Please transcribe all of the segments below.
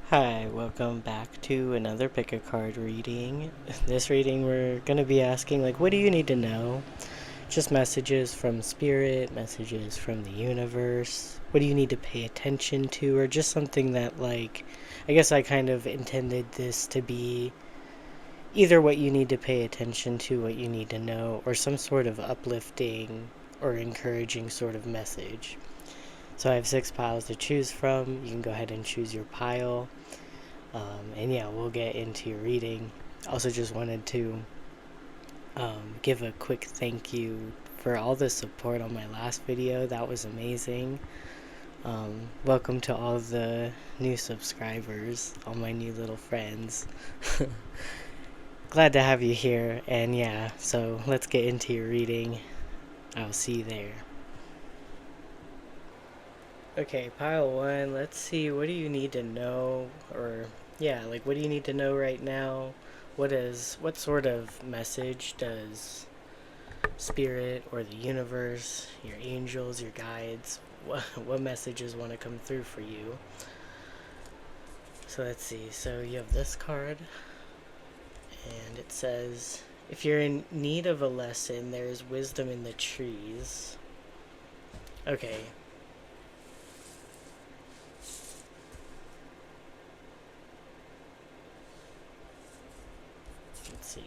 Hi, welcome back to another pick a card reading. This reading we're going to be asking what do you need to know? Just messages from spirit, messages from the universe. What do you need to pay attention to, or just something that I guess I kind of intended this to be either what you need to pay attention to, what you need to know, or some sort of uplifting or encouraging sort of message. So I have 6 piles to choose from. You can go ahead and choose your pile. And yeah, we'll get into your reading. Also, just wanted to give a quick thank you for all the support on my last video. That was amazing. Welcome to all the new subscribers, all my new little friends. Glad to have you here. And yeah, so let's get into your reading. I'll see you there. Okay, pile one. Let's see. What do you need to know? Or yeah, what do you need to know right now? What sort of message does spirit or the universe, your angels, your guides, what messages want to come through for you? So let's see. So you have this card, and it says, if you're in need of a lesson, there is wisdom in the trees. Okay. Let's see.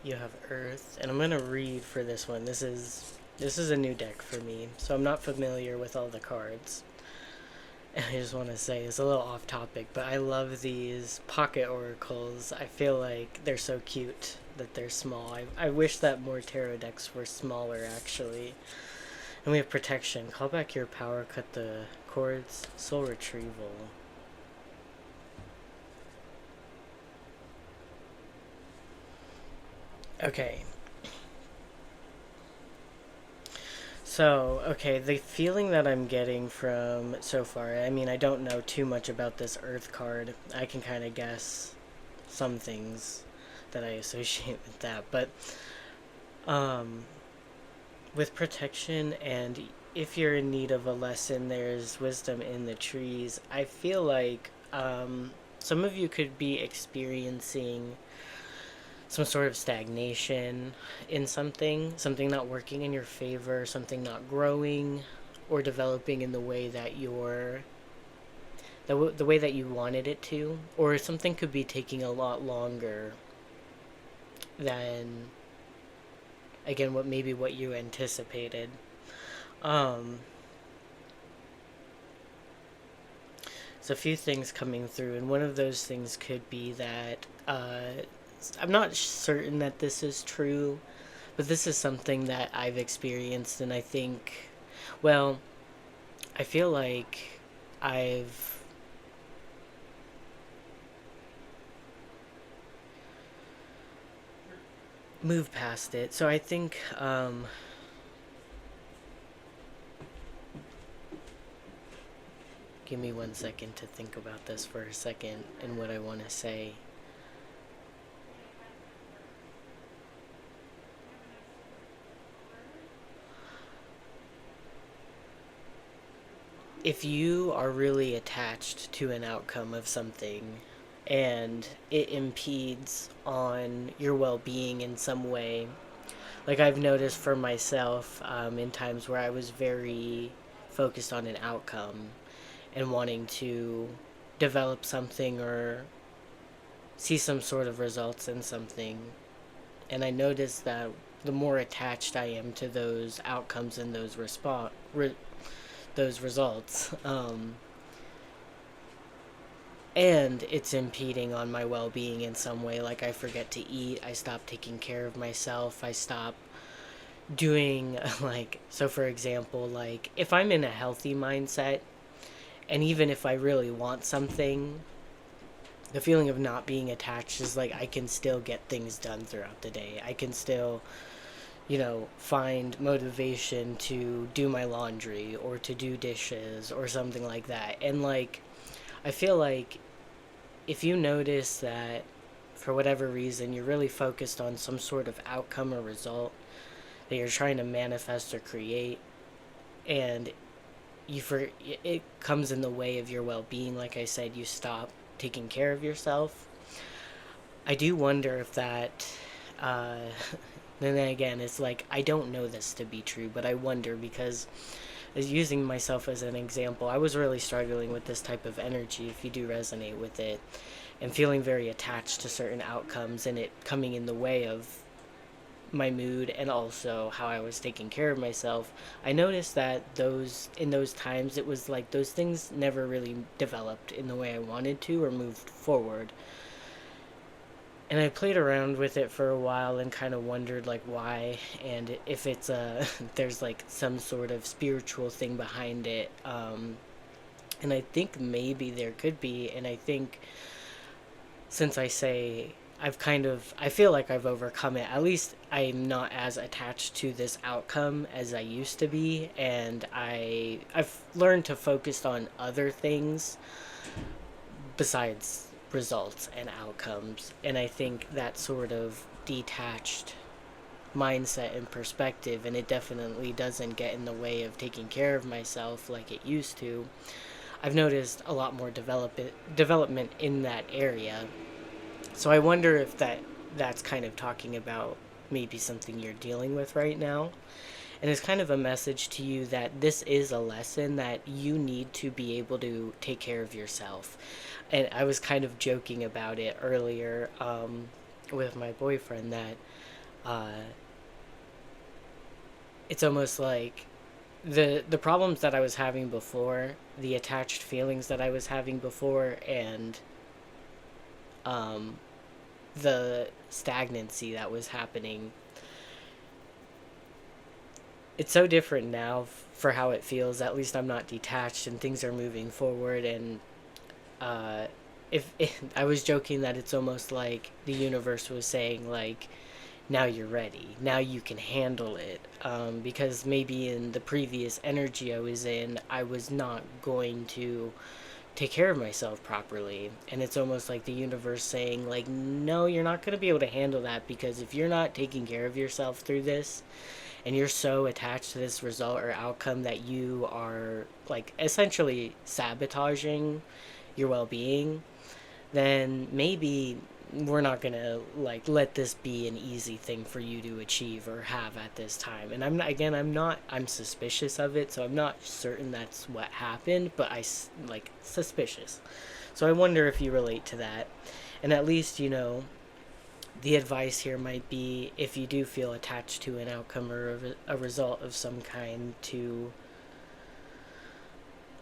You have Earth, and I'm gonna read for this one. This is a new deck for me, so I'm not familiar with all the cards. And I just want to say it's a little off topic, but I love these pocket oracles. I feel like they're so cute that they're small. I wish that more tarot decks were smaller, actually. And we have protection. Call back your power, cut the cords, soul retrieval. Okay. So, okay, the feeling that I'm getting from so far, I mean, I don't know too much about this Earth card. I can kind of guess some things that I associate with that, but um, with protection and if you're in need of a lesson, there's wisdom in the trees. I feel like some of you could be experiencing some sort of stagnation in something not working in your favor, something not growing or developing in the way that the way that you wanted it to, or something could be taking a lot longer than again what you anticipated. Um so a few things coming through, and one of those things could be that I'm not certain that this is true, but this is something that I've experienced, and I think, well, I feel like I've moved past it. So I think, give me 1 second to think about this for a second and what I want to say. If you are really attached to an outcome of something and it impedes on your well-being in some way, like I've noticed for myself, in times where I was very focused on an outcome and wanting to develop something or see some sort of results in something, and I noticed that the more attached I am to those outcomes and those results, and it's impeding on my well-being in some way. Like I forget to eat, I stop taking care of myself, I stop doing so for example, if I'm in a healthy mindset, and even if I really want something, the feeling of not being attached is I can still get things done throughout the day. I can still, find motivation to do my laundry or to do dishes or something like that. And I feel like if you notice that for whatever reason you're really focused on some sort of outcome or result that you're trying to manifest or create, and it comes in the way of your well-being. Like I said, you stop taking care of yourself. I do wonder if that uh then again, it's like I don't know this to be true, but I wonder because, as using myself as an example, I was really struggling with this type of energy, if you do resonate with it, and feeling very attached to certain outcomes, and it coming in the way of my mood and also how I was taking care of myself. I noticed that in those times, it was like those things never really developed in the way I wanted to or moved forward. And I played around with it for a while and kind of wondered like why, and if it's a there's like some sort of spiritual thing behind it. And I think maybe there could be, and I think, since I say I feel like I've overcome it. At least I'm not as attached to this outcome as I used to be, and I've learned to focus on other things besides results and outcomes. And I think that sort of detached mindset and perspective, and it definitely doesn't get in the way of taking care of myself like it used to. I've noticed a lot more development in that area. So I wonder if that's kind of talking about maybe something you're dealing with right now. And it's kind of a message to you that this is a lesson that you need to be able to take care of yourself. And I was kind of joking about it earlier with my boyfriend that uh, it's almost like the problems that I was having before, the attached feelings that I was having before, and um, the stagnancy that was happening, it's so different now for how it feels. At least I'm not detached and things are moving forward. And uh, if I was joking that it's almost like the universe was saying like, now you're ready, now you can handle it, because maybe in the previous energy I was in, I was not going to take care of myself properly. And it's almost like the universe saying like, no, you're not going to be able to handle that, because if you're not taking care of yourself through this, and you're so attached to this result or outcome that you are like essentially sabotaging your well-being, then maybe we're not gonna like let this be an easy thing for you to achieve or have at this time. And I'm suspicious of it, so I'm not certain that's what happened, but like suspicious. So I wonder if you relate to that. And at least, the advice here might be, if you do feel attached to an outcome or a result of some kind, to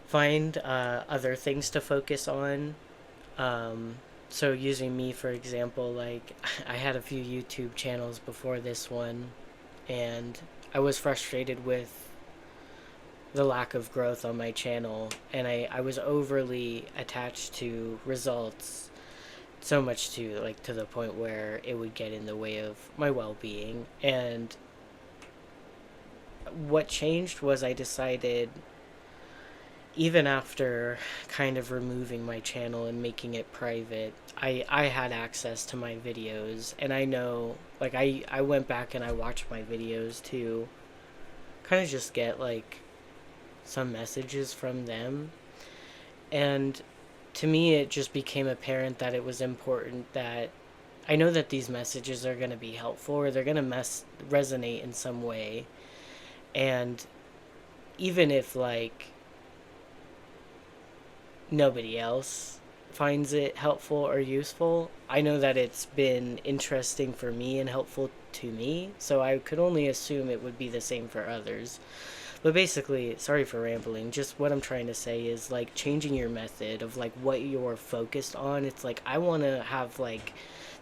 find other things to focus on. So using me for example, like I had a few YouTube channels before this one, and I was frustrated with the lack of growth on my channel, and I was overly attached to results, so much to the point where it would get in the way of my well-being. And what changed was I decided, even after kind of removing my channel and making it private, I had access to my videos, and I know, like, I went back and I watched my videos to kind of just get, like, some messages from them. And to me, it just became apparent that it was important that I know that these messages are going to be helpful, or they're going to resonate in some way. And even if, like, nobody else finds it helpful or useful, I know that it's been interesting for me and helpful to me, so I could only assume it would be the same for others. But basically, sorry for rambling, just what I'm trying to say is, like, changing your method of, like, what you're focused on. It's like, I want to have, like,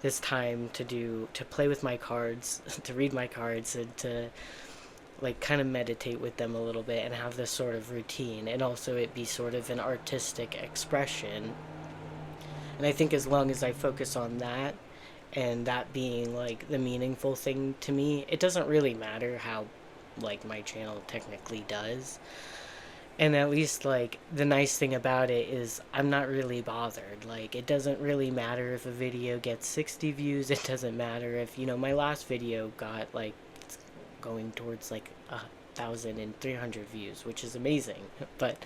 this time to play with my cards, to read my cards, and to, like, kind of meditate with them a little bit and have this sort of routine, and also it be sort of an artistic expression. And I think as long as I focus on that, and that being, like, the meaningful thing to me, it doesn't really matter how, like, my channel technically does. And at least, like, the nice thing about it is I'm not really bothered. Like, it doesn't really matter if a video gets 60 views. It doesn't matter if, my last video got, like, going towards, like, 1,300 views, which is amazing. But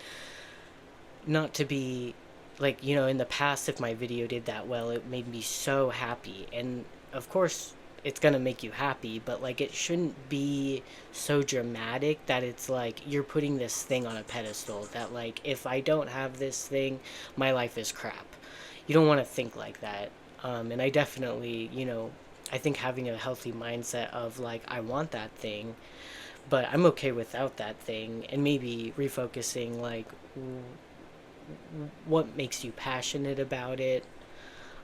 not to be like, in the past, if my video did that well, it made me so happy. And of course, it's gonna make you happy, but like, it shouldn't be so dramatic that it's like you're putting this thing on a pedestal that, like, if I don't have this thing, my life is crap. You don't want to think like that. And I definitely, I think having a healthy mindset of like, I want that thing, but I'm okay without that thing, and maybe refocusing like what makes you passionate about it.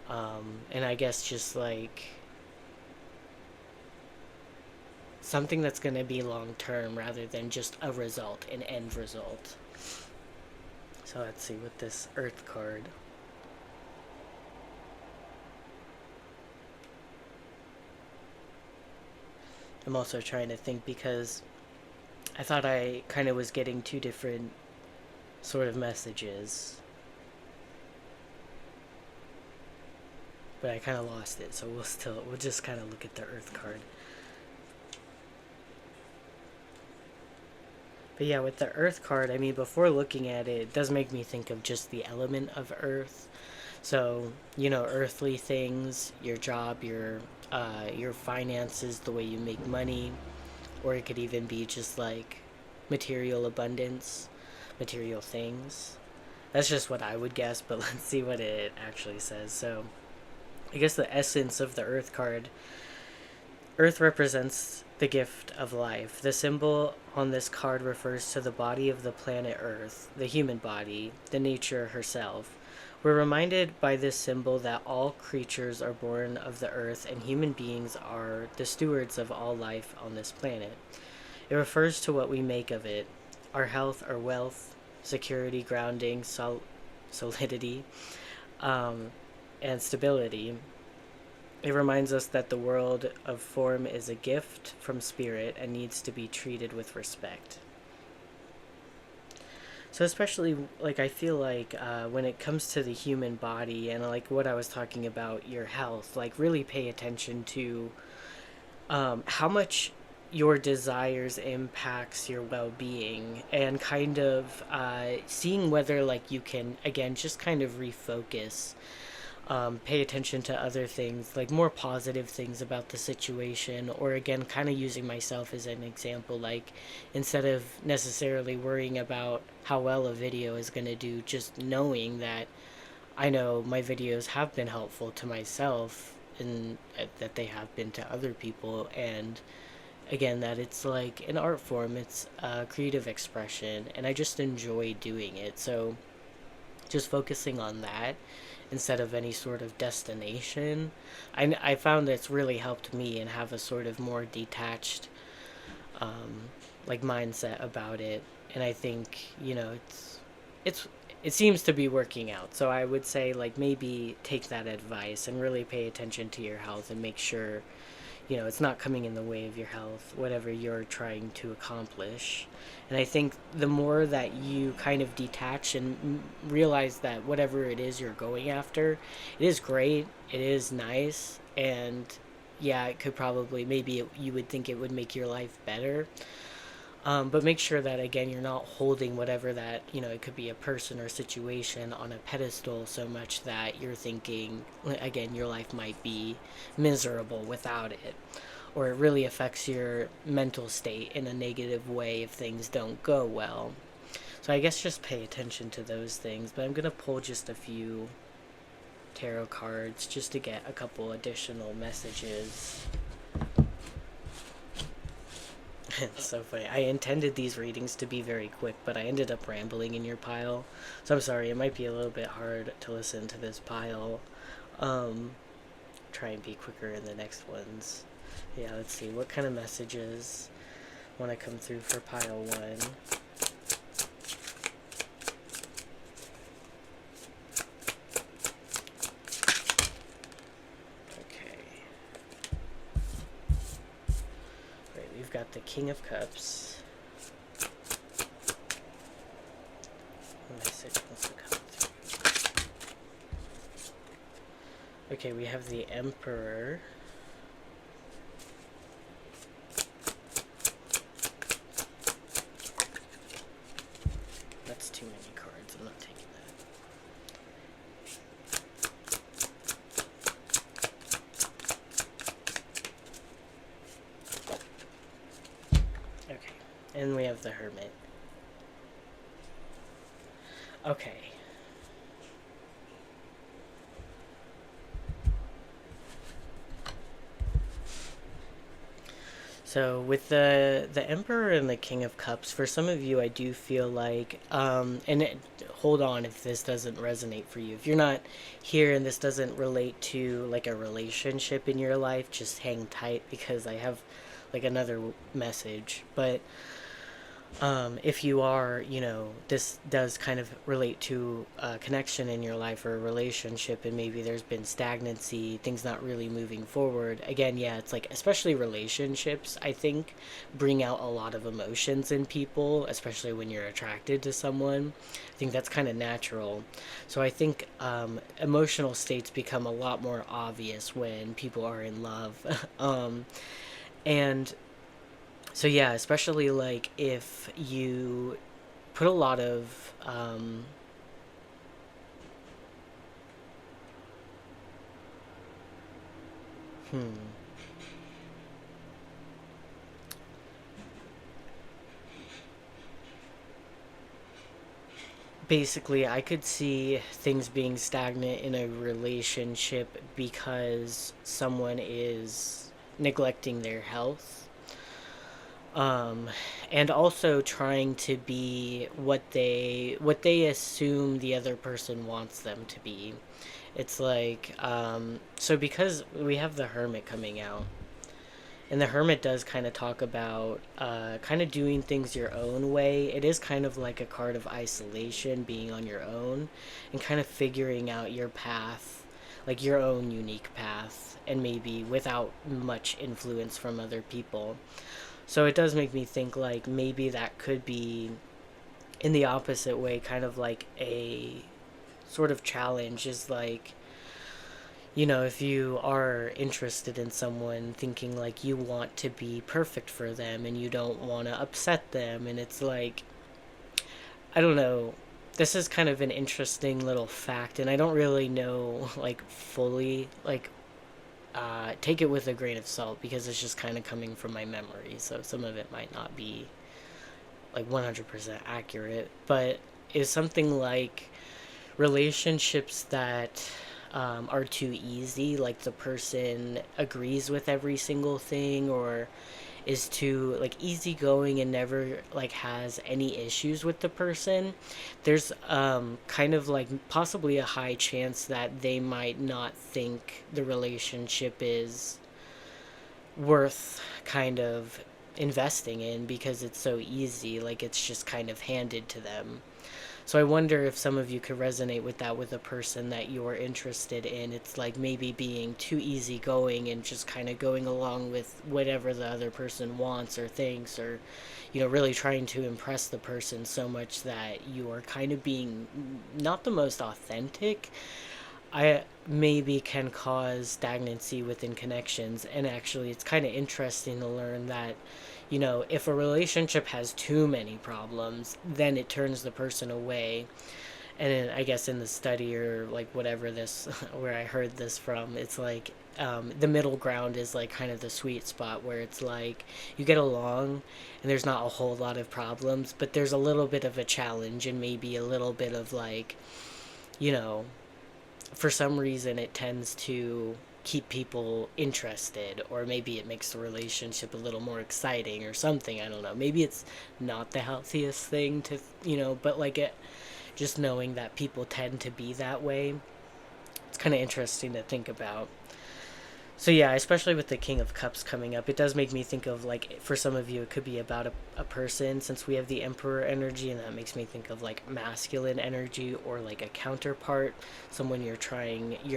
And I guess just like something that's going to be long term rather than just a result, an end result. So let's see with this Earth card. I'm also trying to think because I thought I kind of was getting two different sort of messages, but I kind of lost it, so we'll just kind of look at the Earth card. But yeah, with the Earth card, I mean, before looking at it, it does make me think of just the element of Earth. So, earthly things, your job, your finances, the way you make money, or it could even be just like material abundance, material things. That's just what I would guess, but let's see what it actually says. So, I guess the essence of the Earth card. Earth represents the gift of life. The symbol on this card refers to the body of the planet Earth, the human body, the nature herself. We're reminded by this symbol that all creatures are born of the earth and human beings are the stewards of all life on this planet. It refers to what we make of it, our health, our wealth, security, grounding, solidity, and stability. It reminds us that the world of form is a gift from spirit and needs to be treated with respect. So especially, like, I feel like when it comes to the human body and like what I was talking about, your health, like really pay attention to how much your desires impacts your well-being, and kind of seeing whether like you can again just kind of refocus, pay attention to other things, like more positive things about the situation, or again, kind of using myself as an example, like instead of necessarily worrying about how well a video is going to do, just knowing that I know my videos have been helpful to myself and that they have been to other people, and again, that it's like an art form, it's a creative expression, and I just enjoy doing it. So just focusing on that instead of any sort of destination, I found that's really helped me and have a sort of more detached like mindset about it. And I think it's it seems to be working out. So I would say like maybe take that advice and really pay attention to your health and make sure it's not coming in the way of your health, whatever you're trying to accomplish. And I think the more that you kind of detach and realize that whatever it is you're going after, it is great, it is nice, and yeah, it could probably, maybe you would think it would make your life better. But make sure that, again, you're not holding whatever that, it could be a person or situation on a pedestal so much that you're thinking, again, your life might be miserable without it. Or it really affects your mental state in a negative way if things don't go well. So I guess just pay attention to those things. But I'm going to pull just a few tarot cards just to get a couple additional messages. It's so funny. I intended these readings to be very quick, but I ended up rambling in your pile. So I'm sorry, it might be a little bit hard to listen to this pile. Try and be quicker in the next ones. Yeah, let's see. What kind of messages want to come through for pile 1? We've got the King of Cups. Message wants to come through. Okay, we have the Emperor. have the Hermit. Okay. So with the Emperor and the King of Cups, for some of you, I do feel like, hold on if this doesn't resonate for you. If you're not here and this doesn't relate to like a relationship in your life, just hang tight because I have like another message. But if you are, this does kind of relate to a connection in your life or a relationship, and maybe there's been stagnancy, things not really moving forward. Again, yeah, it's like, especially relationships, I think, bring out a lot of emotions in people, especially when you're attracted to someone. I think that's kind of natural. So I think emotional states become a lot more obvious when people are in love. And so yeah, especially like if you put a lot of hmm basically I could see things being stagnant in a relationship because someone is neglecting their health, um and also trying to be what they assume the other person wants them to be. It's like, so because we have the Hermit coming out, and the Hermit does kind of talk about kind of doing things your own way. It is kind of like a card of isolation, being on your own and kind of figuring out your path, like your own unique path, and maybe without much influence from other people. So it does make me think like maybe that could be in the opposite way, kind of like a sort of challenge is like, if you are interested in someone, thinking like you want to be perfect for them and you don't want to upset them, and it's like, I don't know. This is kind of an interesting little fact, and I don't really know, like, fully, like, take it with a grain of salt because it's just kind of coming from my memory, so some of it might not be, like, 100% accurate, but is something like relationships that are too easy, like the person agrees with every single thing, or is too like easygoing and never like has any issues with the person, there's kind of like possibly a high chance that they might not think the relationship is worth kind of investing in because it's so easy, like it's just kind of handed to them. So I wonder if some of you could resonate with that with a person that you're interested in. It's like maybe being too easygoing and just kind of going along with whatever the other person wants or thinks, or, really trying to impress the person so much that you are kind of being not the most authentic. I maybe can cause stagnancy within connections. And actually, it's kind of interesting to learn that, if a relationship has too many problems, then it turns the person away. And then I guess in the study or like whatever this, where I heard this from, it's like the middle ground is like kind of the sweet spot where it's like you get along and there's not a whole lot of problems, but there's a little bit of a challenge and maybe a little bit of like, you know, for some reason it tends to keep people interested, or maybe it makes the relationship a little more exciting or something. I don't know, maybe it's not the healthiest thing to, but like it, just knowing that people tend to be that way, it's kind of interesting to think about. So yeah, especially with the King of Cups coming up, it does make me think of like, for some of you it could be about a person, since we have the Emperor energy, and that makes me think of like masculine energy or like a counterpart, someone you're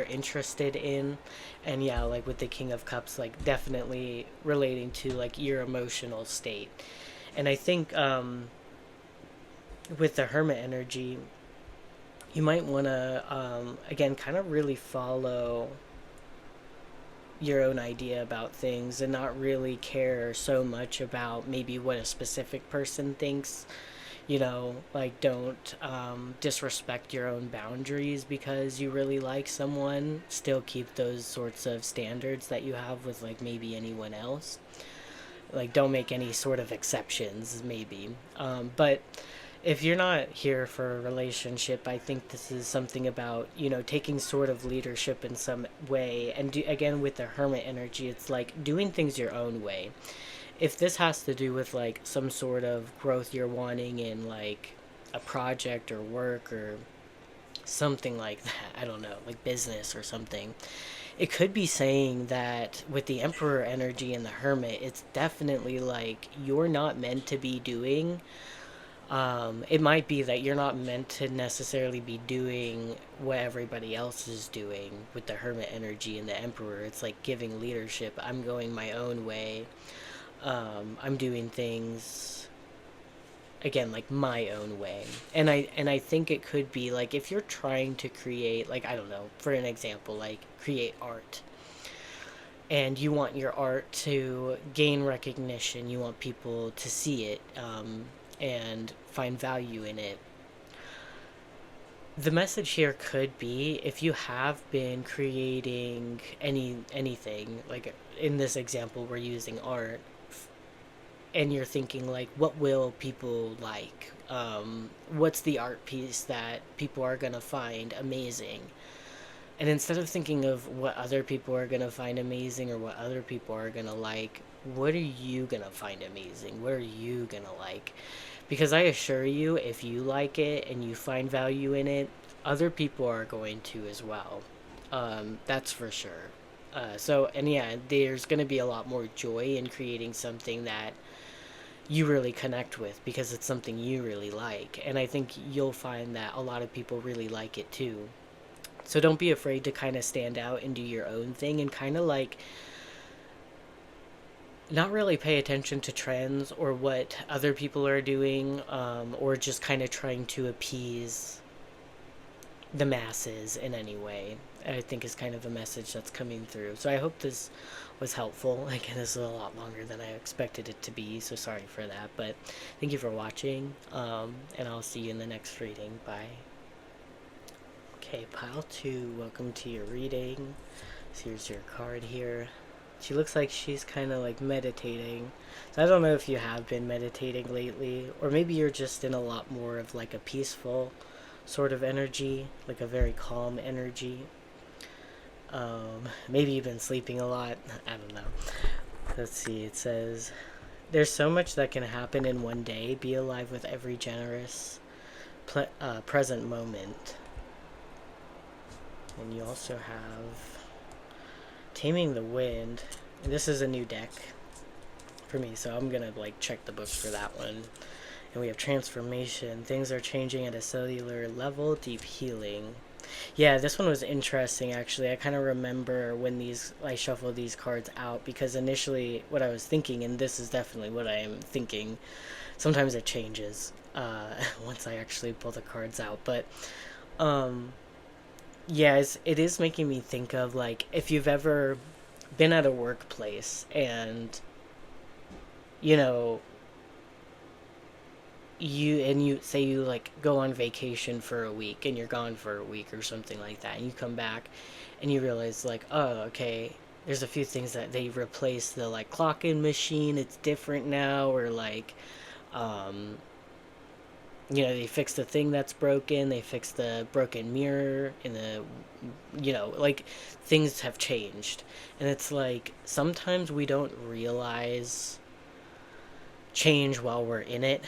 interested in. And yeah, like with the King of Cups, like definitely relating to like your emotional state. And I think with the Hermit energy, you might want to again kind of really follow your own idea about things and not really care so much about maybe what a specific person thinks. Like don't disrespect your own boundaries because you really like someone. Still keep those sorts of standards that you have with like maybe anyone else. Like, don't make any sort of exceptions, maybe. But if you're not here for a relationship, I think this is something about, taking sort of leadership in some way. And again, with the hermit energy, it's like doing things your own way. If this has to do with like some sort of growth you're wanting in like a project or work or something like that, I don't know, like business or something, it could be saying that with the emperor energy and the hermit, it's definitely like you're not meant to be doing. It might be that you're not meant to necessarily be doing what everybody else is doing with the hermit energy and the emperor. It's like giving leadership. I'm going my own way. I'm doing things again like my own way. And I think it could be like if you're trying to create, like, I don't know, for an example, like create art, and you want your art to gain recognition, you want people to see it, and find value in it. The message here could be, if you have been creating anything, like in this example we're using art, and you're thinking like, what will people like, what's the art piece that people are going to find amazing, and instead of thinking of what other people are going to find amazing or what other people are going to like, what are you going to find amazing? What are you going to like? Because I assure you, if you like it and you find value in it, other people are going to as well. That's for sure. And yeah, there's going to be a lot more joy in creating something that you really connect with because it's something you really like. And I think you'll find that a lot of people really like it too. So don't be afraid to kind of stand out and do your own thing and kind of like not really pay attention to trends or what other people are doing, or just kind of trying to appease the masses in any way. I think is kind of a message that's coming through. So I hope this was helpful. Again, this is a lot longer than I expected it to be, so sorry for that. But thank you for watching, and I'll see you in the next reading. Bye. Okay, pile 2, welcome to your reading. So here's your card here. She looks like she's kind of like meditating. So I don't know if you have been meditating lately, or maybe you're just in a lot more of like a peaceful sort of energy, like a very calm energy. Maybe you've been sleeping a lot. I don't know. Let's see. It says, there's so much that can happen in one day. Be alive with every generous present moment. And you also have Taming the Wind. And this is a new deck for me, so I'm gonna like check the books for that one. And we have Transformation. Things are changing at a cellular level. Deep Healing. Yeah, this one was interesting actually. I kind of remember when I shuffled these cards out, because initially what I was thinking, and this is definitely what I am thinking, sometimes it changes once I actually pull the cards out, but yeah, it is making me think of like if you've ever been at a workplace and you know you say you like go on vacation for a week and you're gone for a week or something like that, and you come back and you realize like, oh, okay, there's a few things that they replaced the like clock in machine, it's different now, or like um they fixed the thing that's broken, they fixed the broken mirror in the like things have changed. And it's like sometimes we don't realize change while we're in it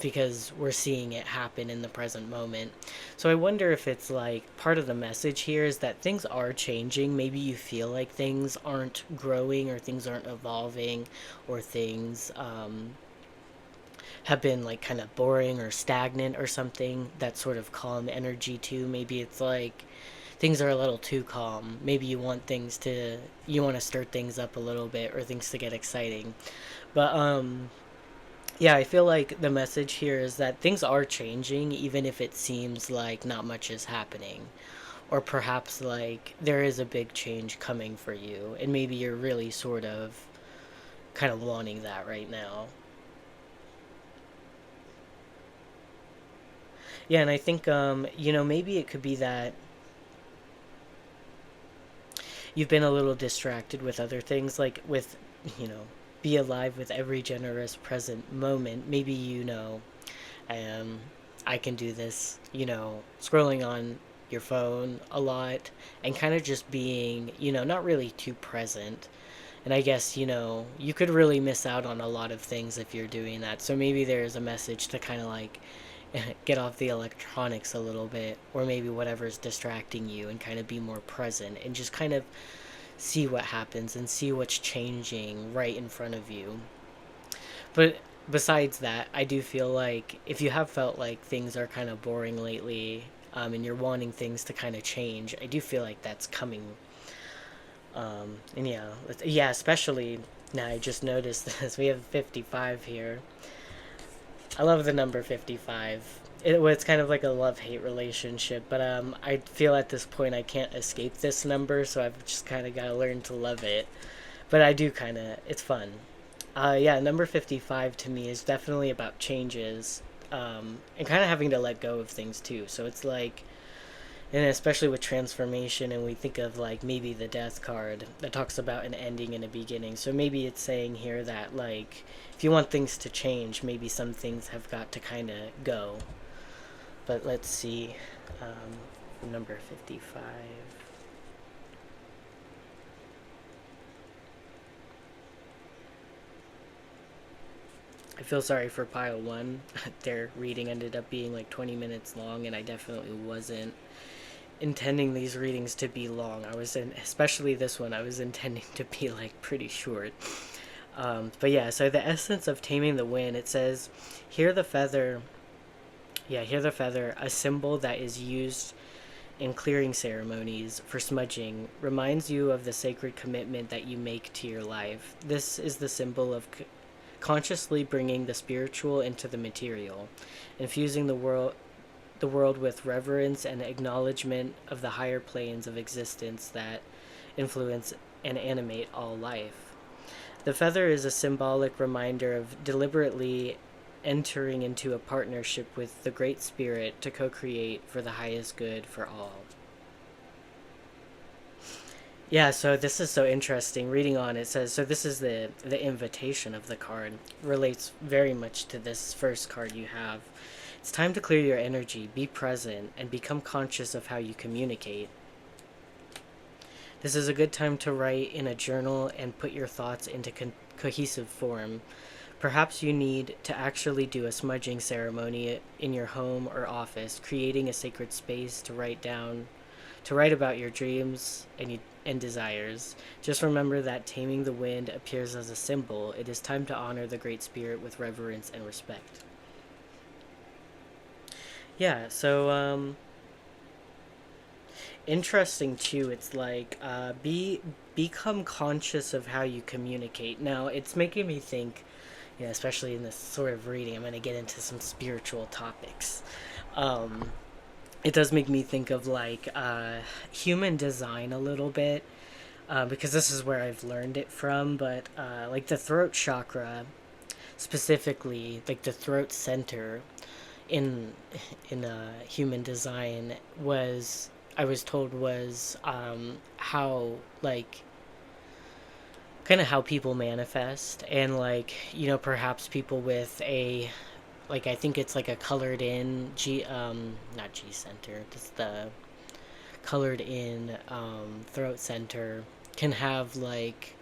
because we're seeing it happen in the present moment. So I wonder if it's like part of the message here is that things are changing. Maybe you feel like things aren't growing or things aren't evolving, or things have been like kind of boring or stagnant or something. That sort of calm energy too. Maybe it's like things are a little too calm. Maybe you want to stir things up a little bit, or things to get exciting. But yeah, I feel like the message here is that things are changing, even if it seems like not much is happening. Or perhaps like there is a big change coming for you, and maybe you're really sort of kind of wanting that right now. Yeah, and I think maybe it could be that you've been a little distracted with other things, like with, you know, be alive with every generous present moment. Maybe, um, I can do this, scrolling on your phone a lot and kind of just being, not really too present. And I guess, you could really miss out on a lot of things if you're doing that. So maybe there's a message to kind of like get off the electronics a little bit, or maybe whatever's distracting you, and kind of be more present and just kind of see what happens and see what's changing right in front of you. But besides that, I do feel like if you have felt like things are kind of boring lately, and you're wanting things to kind of change, I do feel like that's coming. And yeah, especially now I just noticed this. We have 55 here. I love the number 55. It's kind of like a love-hate relationship, but I feel at this point I can't escape this number, so I've just kind of got to learn to love it. But I do kind of, it's fun. Yeah, number 55 to me is definitely about changes, and kind of having to let go of things too. So it's like, and especially with transformation, and we think of like maybe the death card that talks about an ending and a beginning. So maybe it's saying here that like if you want things to change, maybe some things have got to kind of go. But let's see, number 55. I feel sorry for pile one. Their reading ended up being like 20 minutes long, and I definitely wasn't intending these readings to be long. Especially this one, I was intending to be like pretty short. But yeah, so the essence of taming the wind, it says, hear the feather. Yeah, hear the feather, a symbol that is used in clearing ceremonies for smudging, reminds you of the sacred commitment that you make to your life. This is the symbol of consciously bringing the spiritual into the material, infusing the world with reverence and acknowledgement of the higher planes of existence that influence and animate all life. The feather is a symbolic reminder of deliberately entering into a partnership with the Great Spirit to co-create for the highest good for all. Yeah, so this is so interesting. Reading on, it says, so this is the invitation of the card. Relates very much to this first card you have. It's time to clear your energy, be present, and become conscious of how you communicate. This is a good time to write in a journal and put your thoughts into cohesive form. Perhaps you need to actually do a smudging ceremony in your home or office, creating a sacred space to write about your dreams and desires. Just remember that taming the wind appears as a symbol. It is time to honor the Great Spirit with reverence and respect. Yeah, so interesting too. It's like become conscious of how you communicate. Now, it's making me think, especially in this sort of reading, I'm going to get into some spiritual topics. It does make me think of like human design a little bit, because this is where I've learned it from. But like the throat chakra, specifically, like the throat center in human design I was told was how like kind of how people manifest, and like perhaps people with a like I think it's like a colored in not G center, just the colored in throat center can have like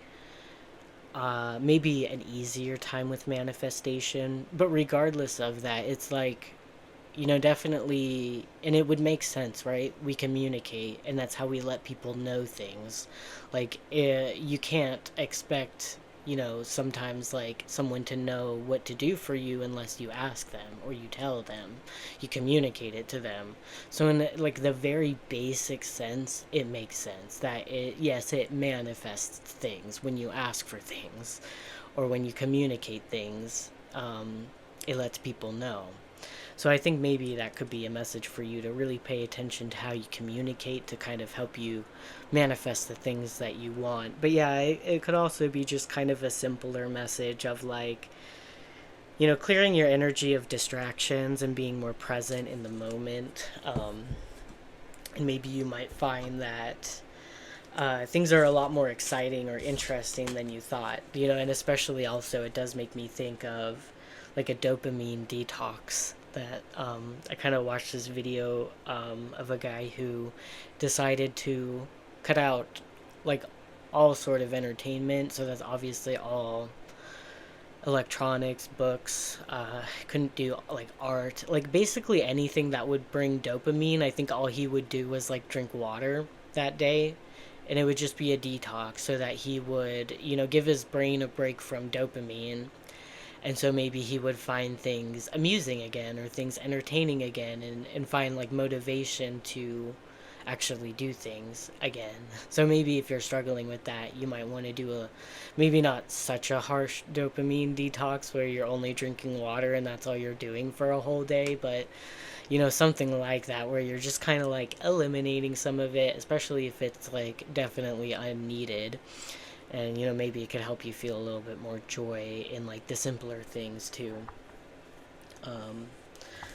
maybe an easier time with manifestation. But regardless of that, it's like definitely, and it would make sense, right? We communicate, and that's how we let people know things. Like, you can't expect, sometimes like someone to know what to do for you unless you ask them or you tell them, you communicate it to them. So in like the very basic sense, it makes sense that it manifests things when you ask for things, or when you communicate things. It lets people know. So I think maybe that could be a message for you, to really pay attention to how you communicate, to kind of help you manifest the things that you want. But yeah, it could also be just kind of a simpler message of like, clearing your energy of distractions and being more present in the moment. And maybe you might find that things are a lot more exciting or interesting than you thought, and especially also it does make me think of like a dopamine detox that I kind of watched this video of a guy who decided to cut out like all sort of entertainment. So that's obviously all electronics, books, couldn't do like art, like basically anything that would bring dopamine. I think all he would do was like drink water that day, and it would just be a detox so that he would, give his brain a break from dopamine. And so maybe he would find things amusing again or things entertaining again, and find like motivation to actually do things again. So maybe if you're struggling with that, you might want to do a maybe not such a harsh dopamine detox where you're only drinking water and that's all you're doing for a whole day, but something like that where you're just kind of like eliminating some of it, especially if it's like definitely unneeded. And maybe it could help you feel a little bit more joy in like the simpler things too. um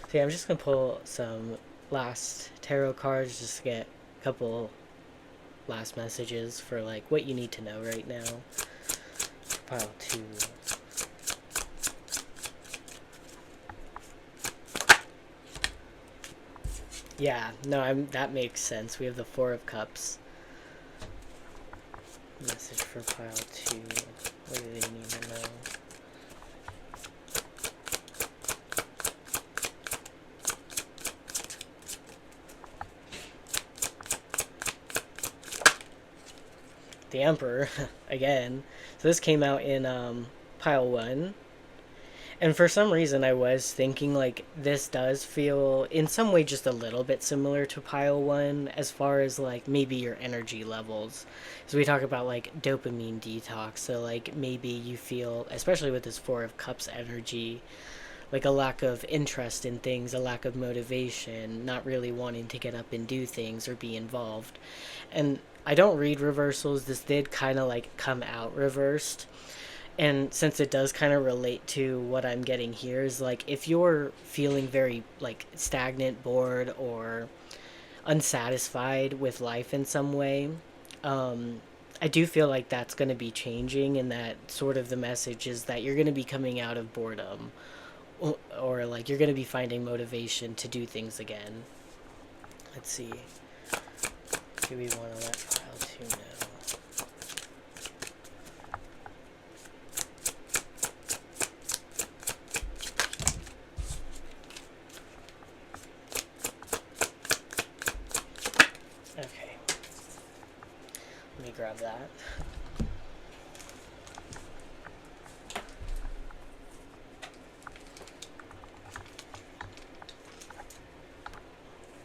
so yeah, I'm just gonna pull some last tarot cards just to get a couple last messages for like what you need to know right now. Pile two. Yeah, no, that makes sense. We have the Four of Cups. Message for pile two. What do they need to know? The Emperor again. So this came out in pile one. And for some reason, I was thinking like this does feel in some way just a little bit similar to pile one as far as like maybe your energy levels. So we talk about like dopamine detox. So like maybe you feel, especially with this Four of Cups energy, like a lack of interest in things, a lack of motivation, not really wanting to get up and do things or be involved. And I don't read reversals. This did kind of like come out reversed, and since it does kind of relate to what I'm getting here, is like if you're feeling very like stagnant, bored, or unsatisfied with life in some way, I do feel like that's going to be changing, and that sort of the message is that you're going to be coming out of boredom, or like you're going to be finding motivation to do things again. Let's see. Do we want to let pile two know? Okay. Let me grab that.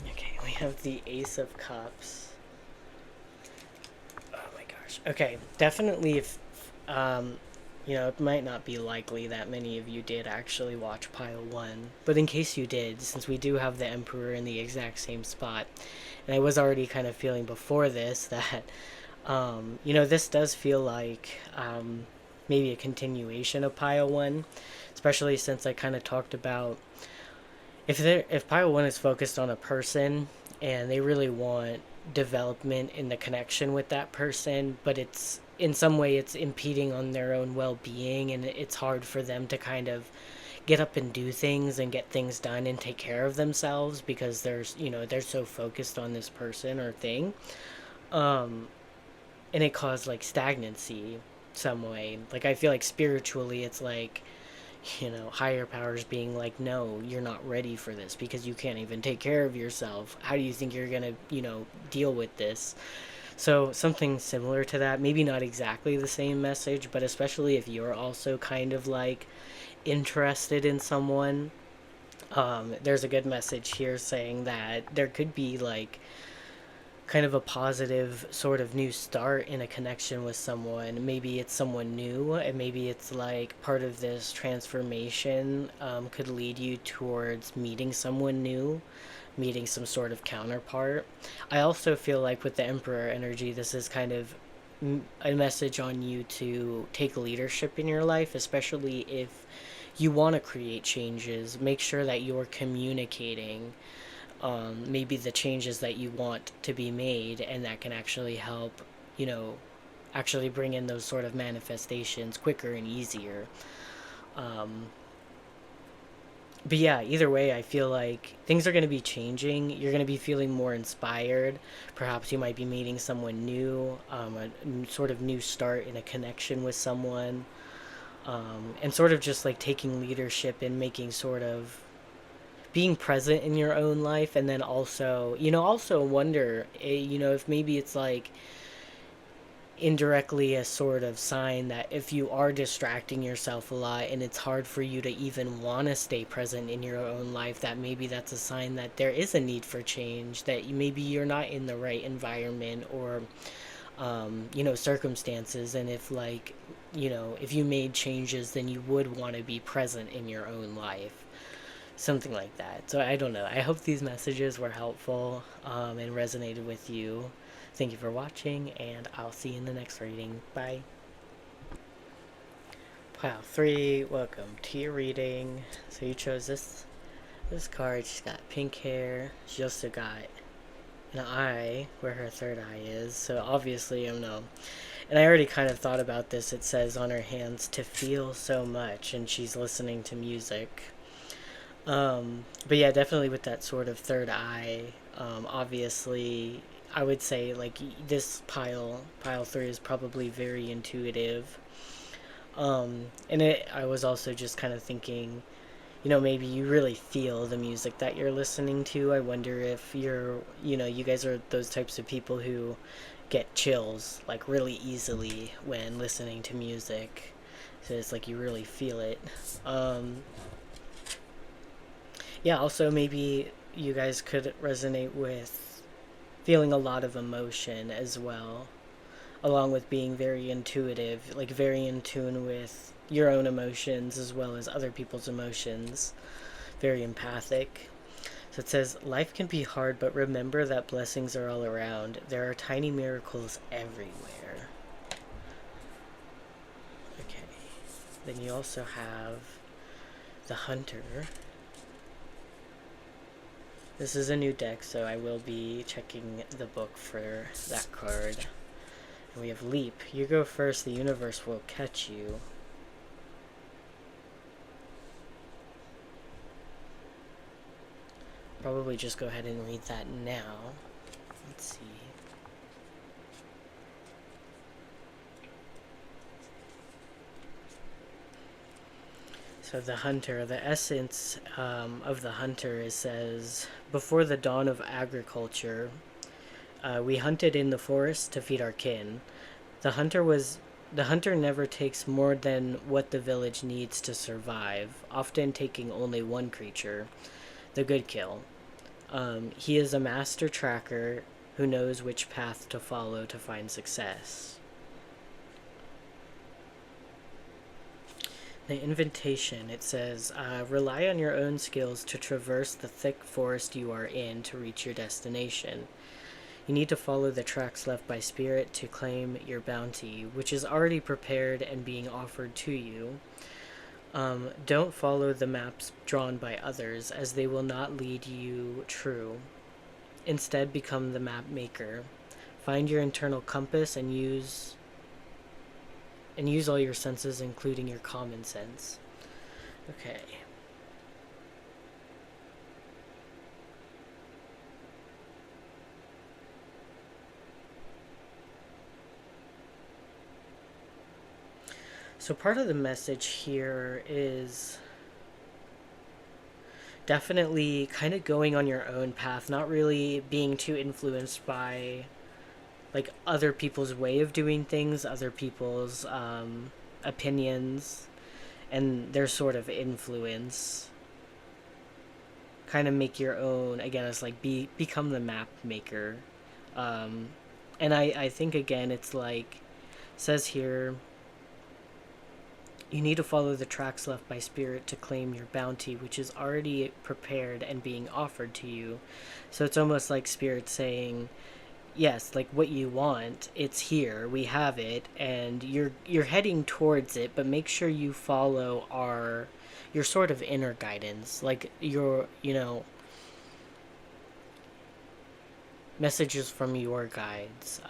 Okay, we have the Ace of Cups. Oh my gosh. Okay, definitely if it might not be likely that many of you did actually watch pile one, but in case you did, since we do have the Emperor in the exact same spot, and I was already kind of feeling before this that, this does feel like maybe a continuation of pile one, especially since I kind of talked about if pile one is focused on a person and they really want development in the connection with that person, but it's in some way it's impeding on their own well-being, and it's hard for them to kind of get up and do things and get things done and take care of themselves because they're so focused on this person or thing. um and it caused like stagnancy some way. Like I feel like spiritually it's like, higher powers being like, no, you're not ready for this because you can't even take care of yourself. How do you think you're gonna, deal with this? So something similar to that, maybe not exactly the same message, but especially if you're also kind of like interested in someone, there's a good message here saying that there could be like kind of a positive sort of new start in a connection with someone. Maybe it's someone new, and maybe it's like part of this transformation could lead you towards meeting someone new, meeting some sort of counterpart. I also feel like with the Emperor energy, this is kind of a message on you to take leadership in your life, especially if you want to create changes. Make sure that you're communicating maybe the changes that you want to be made, and that can actually help you know, actually bring in those sort of manifestations quicker and easier. Um, but yeah, either way, I feel like things are going to be changing. You're going to be feeling more inspired. Perhaps you might be meeting someone new, a sort of new start in a connection with someone, and sort of just like taking leadership and making sort of being present in your own life. And then also, also wonder, if maybe it's like indirectly a sort of sign that if you are distracting yourself a lot and it's hard for you to even want to stay present in your own life, that maybe that's a sign that there is a need for change, that maybe you're not in the right environment or circumstances. And if like, if you made changes, then you would want to be present in your own life, something like that. So I don't know, I hope these messages were helpful, and resonated with you. Thank you for watching, and I'll see you in the next reading. Bye. Pile 3, welcome to your reading. So you chose this card. She's got pink hair. She also got an eye where her third eye is. So obviously, and I already kind of thought about this. It says on her hands to feel so much, and she's listening to music. But yeah, definitely with that sort of third eye. Obviously, I would say like this pile 3 is probably very intuitive. I was also just kind of thinking, maybe you really feel the music that you're listening to. I wonder if you guys are those types of people who get chills like really easily when listening to music. So it's like you really feel it. Yeah, also maybe you guys could resonate with feeling a lot of emotion as well, along with being very intuitive, like very in tune with your own emotions as well as other people's emotions, very empathic. So it says, life can be hard, but remember that blessings are all around. There are tiny miracles everywhere. Okay. Then you also have the Hunter. This is a new deck, so I will be checking the book for that card. And we have Leap. You go first, the universe will catch you. Probably just go ahead and read that now. Let's see. So the Hunter, the essence of the Hunter, it says, before the dawn of agriculture, we hunted in the forest to feed our kin. The hunter never takes more than what the village needs to survive, often taking only one creature, the good kill. He is a master tracker who knows which path to follow to find success. The invitation, it says, rely on your own skills to traverse the thick forest you are in to reach your destination. You need to follow the tracks left by spirit to claim your bounty, which is already prepared and being offered to you. Don't follow the maps drawn by others, as they will not lead you true. Instead, become the map maker. Find your internal compass and use all your senses, including your common sense. Okay. So part of the message here is definitely kind of going on your own path, not really being too influenced by like other people's way of doing things, other people's opinions, and their sort of influence. Kind of make your own. Again, it's like become the map maker. And I think again, it's like it says here, you need to follow the tracks left by spirit to claim your bounty, which is already prepared and being offered to you. So it's almost like spirit saying, yes, like what you want, it's here, we have it, and you're heading towards it, but make sure you follow your sort of inner guidance, like your messages from your guides.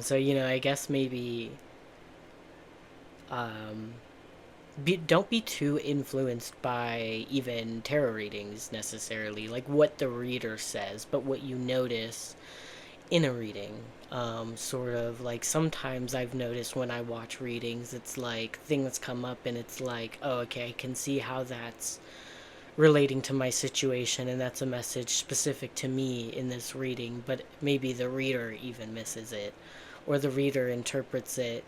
So I guess maybe um, don't be too influenced by even tarot readings necessarily, like what the reader says, but what you notice in a reading. Sort of like sometimes I've noticed when I watch readings, it's like things come up and it's like, oh, okay, I can see how that's relating to my situation, and that's a message specific to me in this reading, but maybe the reader even misses it, or the reader interprets it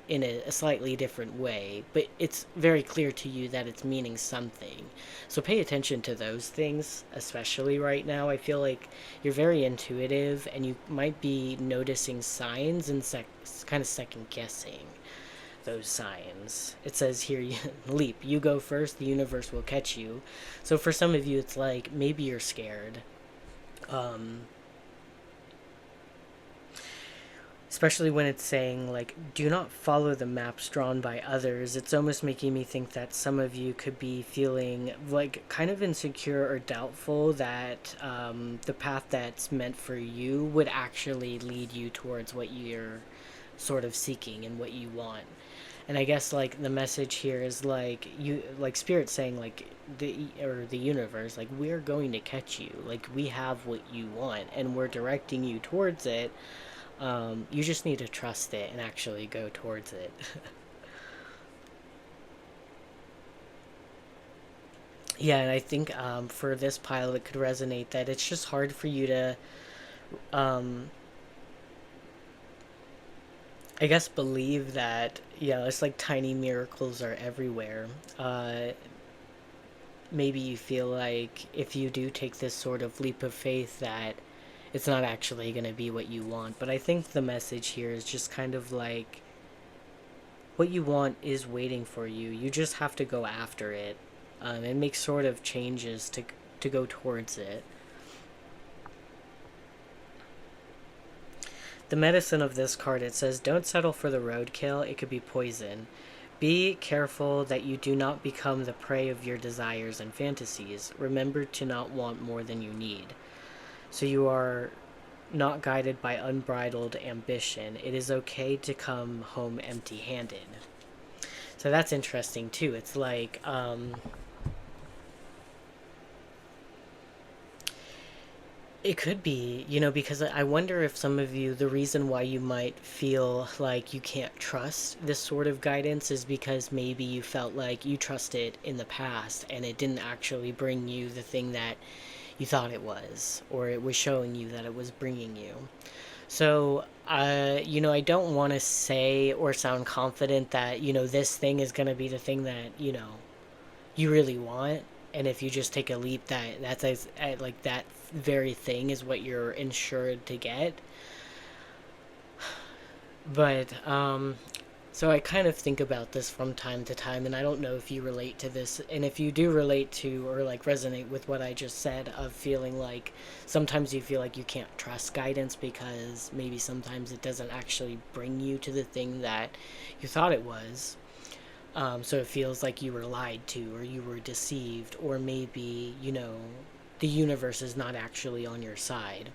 in a slightly different way, but it's very clear to you that it's meaning something. So pay attention to those things, especially right now. I feel like you're very intuitive and you might be noticing signs and kind of second guessing those signs. It says here, leap, you go first, the universe will catch you. So for some of you, it's like maybe you're scared. Um, Especially when it's saying, like, do not follow the maps drawn by others. It's almost making me think that some of you could be feeling, like, kind of insecure or doubtful that the path that's meant for you would actually lead you towards what you're sort of seeking and what you want. And I guess like the message here is like you, like spirit saying like the universe, like we're going to catch you, like we have what you want and we're directing you towards it. You just need to trust it and actually go towards it. Yeah, and I think for this pile it could resonate that it's just hard for you to um, I guess believe that, yeah, it's like tiny miracles are everywhere. Maybe you feel like if you do take this sort of leap of faith that it's not actually going to be what you want. But I think the message here is just kind of like what you want is waiting for you. You just have to go after it and make sort of changes to go towards it. The medicine of this card, it says, don't settle for the roadkill. It could be poison. Be careful that you do not become the prey of your desires and fantasies. Remember to not want more than you need. So you are not guided by unbridled ambition. It is okay to come home empty-handed. So that's interesting too. It's like it could be, because I wonder if some of you, the reason why you might feel like you can't trust this sort of guidance is because maybe you felt like you trusted in the past and it didn't actually bring you the thing that you thought it was, or it was showing you that it was bringing you. So, I don't want to say or sound confident that, this thing is going to be the thing that, you really want. And if you just take a leap, that's like that very thing is what you're insured to get. But so I kind of think about this from time to time, and I don't know if you relate to this, and if you do relate to or like resonate with what I just said of feeling like sometimes you feel like you can't trust guidance because maybe sometimes it doesn't actually bring you to the thing that you thought it was. So it feels like you were lied to or you were deceived, or maybe, the universe is not actually on your side.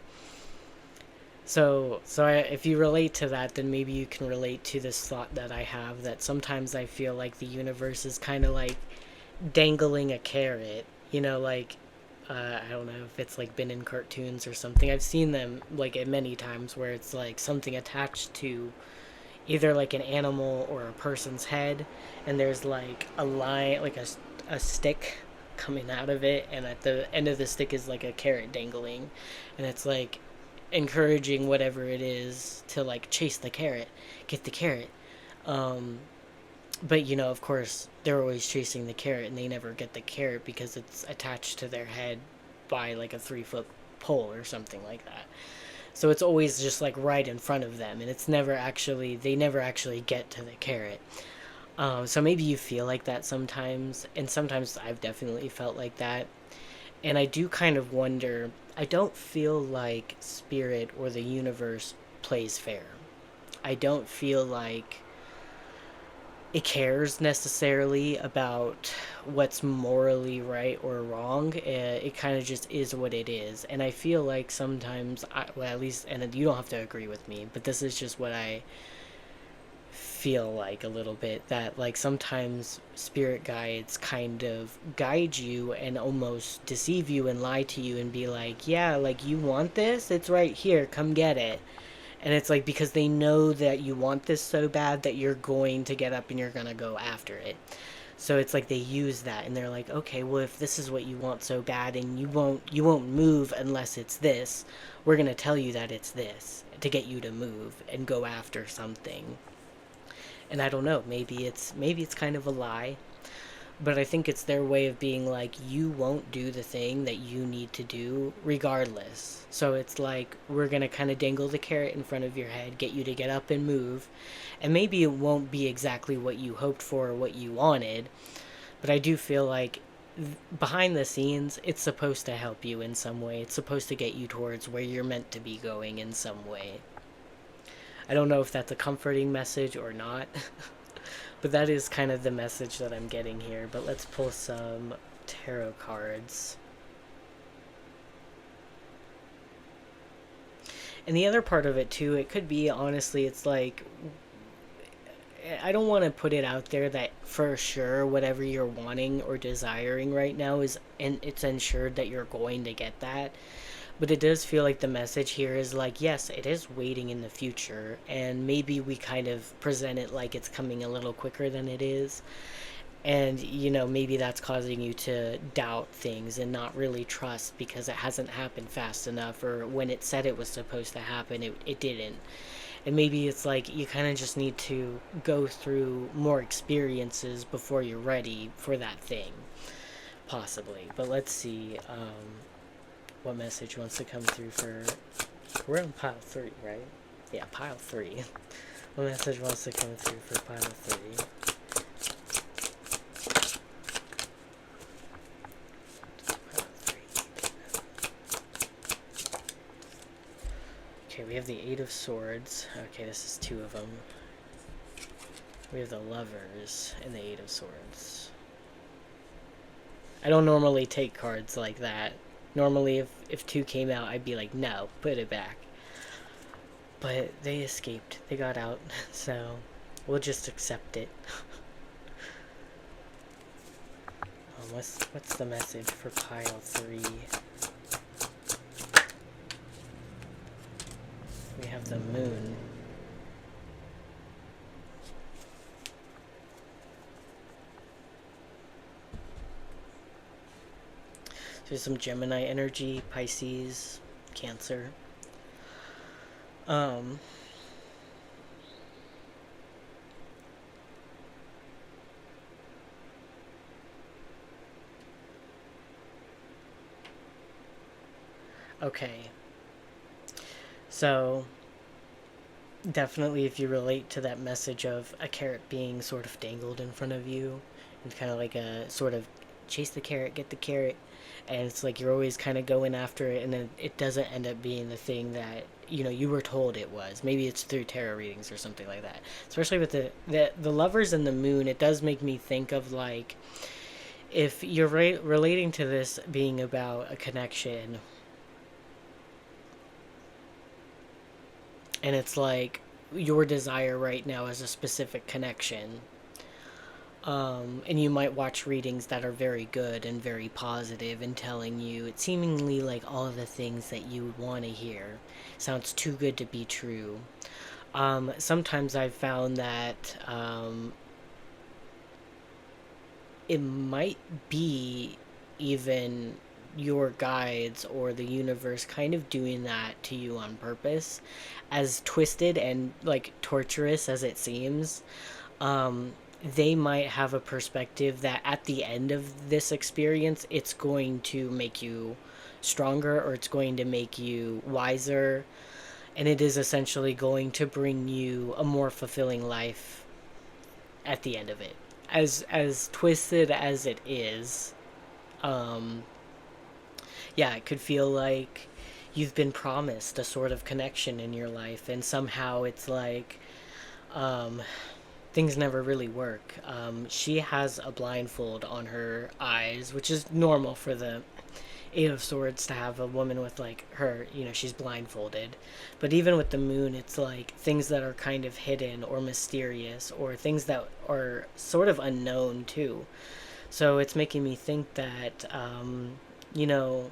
If you relate to that, then maybe you can relate to this thought that I have that sometimes I feel like the universe is kind of like dangling a carrot, like I don't know if it's like been in cartoons or something. I've seen them like at many times where it's like something attached to either like an animal or a person's head, and there's like a line, like a stick coming out of it, and at the end of the stick is like a carrot dangling, and it's like encouraging whatever it is to like chase the carrot, get the carrot. Um, but of course, they're always chasing the carrot and they never get the carrot because it's attached to their head by like a 3 foot pole or something like that. So it's always just like right in front of them, and they never actually get to the carrot. So maybe you feel like that sometimes, and sometimes I've definitely felt like that. And I do kind of wonder, I don't feel like spirit or the universe plays fair. I don't feel like it cares necessarily about what's morally right or wrong. It kind of just is what it is. And I feel like sometimes, well, at least, and you don't have to agree with me, but this is just what I feel like a little bit, that like sometimes spirit guides kind of guide you and almost deceive you and lie to you and be like, yeah, like you want this, it's right here, come get it. And it's like because they know that you want this so bad that you're going to get up and you're going to go after it. So it's like they use that and they're like, okay, well if this is what you want so bad and you won't move unless it's this, we're going to tell you that it's this to get you to move and go after something. And I don't know, maybe it's kind of a lie, but I think it's their way of being like, you won't do the thing that you need to do regardless. So it's like, we're going to kind of dangle the carrot in front of your head, get you to get up and move. And maybe it won't be exactly what you hoped for or what you wanted, but I do feel like behind the scenes, it's supposed to help you in some way. It's supposed to get you towards where you're meant to be going in some way. I don't know if that's a comforting message or not. But that is kind of the message that I'm getting here. But let's pull some tarot cards. And the other part of it too, it could be, honestly, it's like, I don't want to put it out there that for sure whatever you're wanting or desiring right now is, and it's ensured that you're going to get that. But it does feel like the message here is like, yes, it is waiting in the future, and maybe we kind of present it like it's coming a little quicker than it is. And, maybe that's causing you to doubt things and not really trust because it hasn't happened fast enough, or when it said it was supposed to happen, it didn't. And maybe it's like you kind of just need to go through more experiences before you're ready for that thing, possibly. But let's see. What message wants to come through for... We're on pile 3, right? Yeah, pile 3. What message wants to come through for pile 3? Okay, we have the 8 of Swords. Okay, this is 2 of them. We have the Lovers and the 8 of Swords. I don't normally take cards like that. Normally, if 2 came out, I'd be like, no, put it back. But they escaped. They got out. So, we'll just accept it. What's the message for pile 3? We have the Moon. There's some Gemini energy, Pisces, Cancer. Okay. So, definitely if you relate to that message of a carrot being sort of dangled in front of you, and kind of like a sort of chase the carrot, get the carrot, and it's like you're always kind of going after it, and then it doesn't end up being the thing that you were told it was. Maybe it's through tarot readings or something like that. Especially with the Lovers and the Moon, it does make me think of like, if you're relating to this being about a connection, and it's like your desire right now is a specific connection. And you might watch readings that are very good and very positive and telling you it's seemingly like all of the things that you would want to hear. Sounds too good to be true. Sometimes I've found that it might be even your guides or the universe kind of doing that to you on purpose, as twisted and like torturous as it seems. They might have a perspective that at the end of this experience, it's going to make you stronger, or it's going to make you wiser, and it is essentially going to bring you a more fulfilling life at the end of it. As twisted as it is, yeah, it could feel like you've been promised a sort of connection in your life, and somehow it's like, things never really work. She has a blindfold on her eyes, which is normal for the Eight of Swords to have a woman with like her, she's blindfolded. But even with the moon, it's like things that are kind of hidden or mysterious or things that are sort of unknown too. So it's making me think that, you know,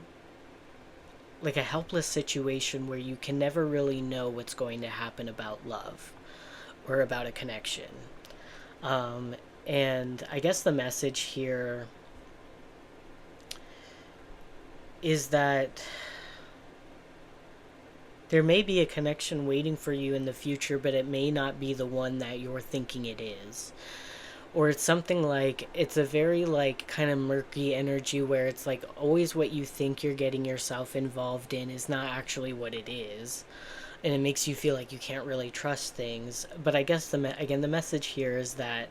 like a helpless situation where you can never really know what's going to happen about love or about a connection. Um, and I guess the message here is that there may be a connection waiting for you in the future, but it may not be the one that you're thinking it is. Or it's something like, it's a very like kind of murky energy where it's like always what you think you're getting yourself involved in is not actually what it is. And it makes you feel like you can't really trust things. But I guess again the message here is that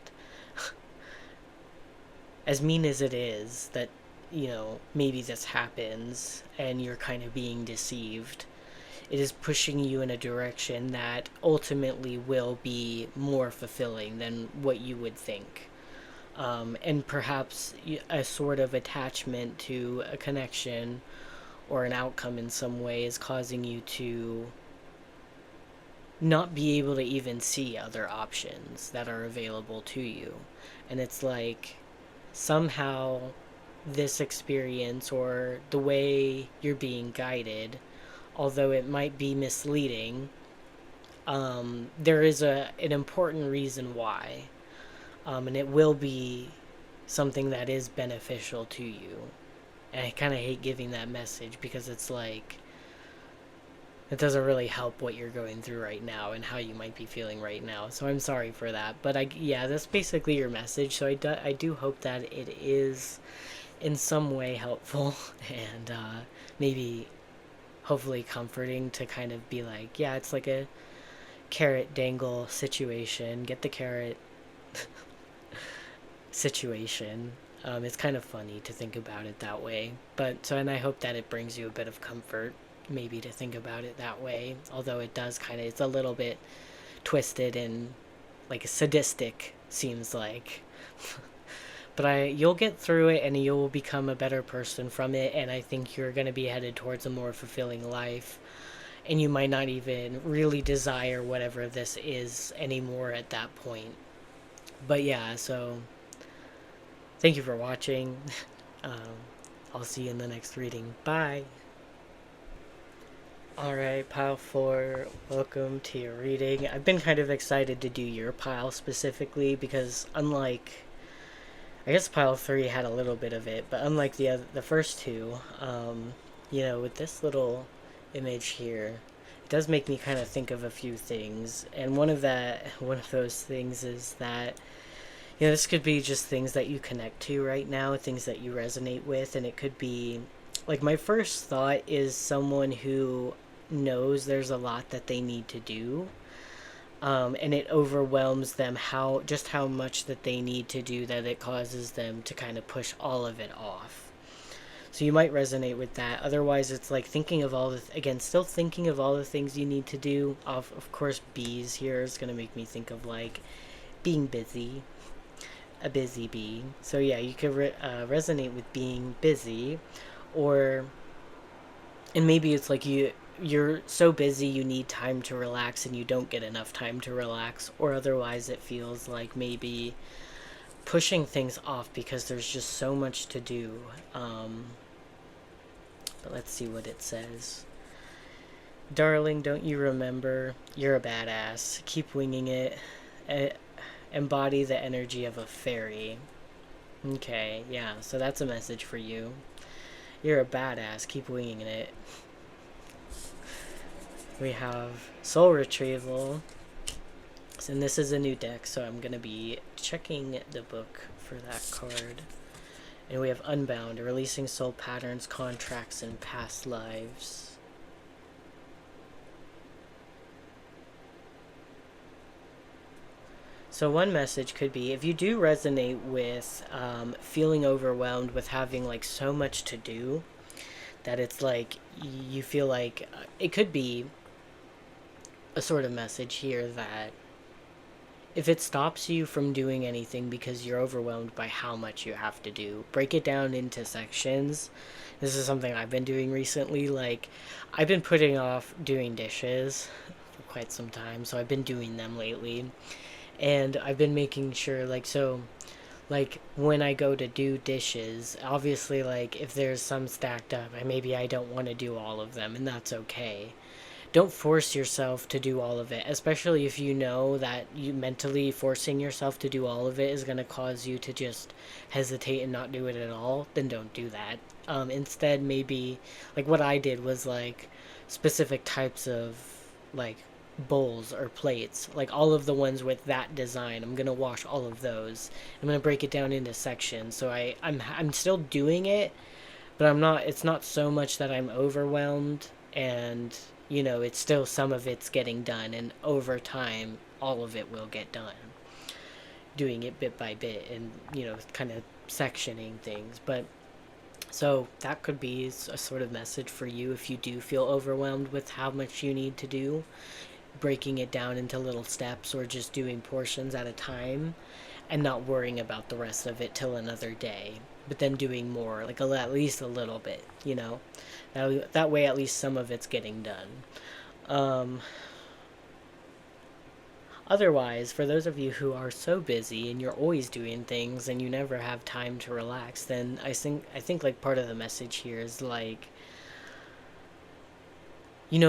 as mean as it is that maybe this happens and you're kind of being deceived, it is pushing you in a direction that ultimately will be more fulfilling than what you would think. And perhaps a sort of attachment to a connection or an outcome in some way is causing you to not be able to even see other options that are available to you. And it's like somehow this experience or the way you're being guided, although it might be misleading, there is an important reason why. And it will be something that is beneficial to you. And I kind of hate giving that message because it's like, it doesn't really help what you're going through right now and how you might be feeling right now. So I'm sorry for that. But yeah, that's basically your message. So I do hope that it is in some way helpful and maybe hopefully comforting to kind of be like, yeah, it's like a carrot dangle situation. Get the carrot situation. It's kind of funny to think about it that way. And I hope that it brings you a bit of comfort, maybe to think about it that way. Although it does it's a little bit twisted and like sadistic, seems like. But you'll get through it and you'll become a better person from it. And I think you're going to be headed towards a more fulfilling life. And you might not even really desire whatever this is anymore at that point. But yeah, so thank you for watching. um, I'll see you in the next reading. Bye. Alright, pile 4, welcome to your reading. I've been kind of excited to do your pile specifically because unlike, I guess pile 3 had a little bit of it, but unlike the first two, with this little image here, it does make me kind of think of a few things. And one of those things is that, this could be just things that you connect to right now, things that you resonate with, and it could be, like, my first thought is someone who knows there's a lot that they need to do, and it overwhelms them how much that they need to do that it causes them to kind of push all of it off. So you might resonate with that. Otherwise, it's like thinking of still thinking of all the things you need to do. Of course, bees here is going to make me think of like being busy, a busy bee. So yeah, you could resonate with being busy, and maybe it's like you're so busy you need time to relax and you don't get enough time to relax, or otherwise it feels like maybe pushing things off because there's just so much to do. But let's see what it says. Darling, don't you remember? You're a badass. Keep winging it. Embody the energy of a fairy. Okay, yeah, so that's a message for you. You're a badass. Keep winging it. We have Soul Retrieval. And this is a new deck, so I'm going to be checking the book for that card. And we have Unbound, releasing soul patterns, contracts, and past lives. So one message could be, if you do resonate with feeling overwhelmed with having like so much to do, that it's like you feel like it could be a sort of message here that if it stops you from doing anything because you're overwhelmed by how much you have to do, break it down into sections. This is something I've been doing recently. Like, I've been putting off doing dishes for quite some time, so I've been doing them lately. And I've been making sure, like, so, like, when I go to do dishes, obviously, like, if there's some stacked up, maybe I don't want to do all of them, and that's okay. Don't force yourself to do all of it, especially if you know that you mentally forcing yourself to do all of it is going to cause you to just hesitate and not do it at all. Then don't do that. Instead, maybe like what I did was like specific types of like bowls or plates, like all of the ones with that design. I'm gonna wash all of those. I'm gonna break it down into sections. So I'm still doing it, but I'm not. It's not so much that I'm overwhelmed, and it's still some of it's getting done, and over time all of it will get done, doing it bit by bit, and kind of sectioning things. But so that could be a sort of message for you if you do feel overwhelmed with how much you need to do, breaking it down into little steps or just doing portions at a time and not worrying about the rest of it till another day, but then doing more, like at least a little bit, that way at least some of it's getting done. um, Otherwise, for those of you who are so busy and you're always doing things and you never have time to relax, then I think like part of the message here is like,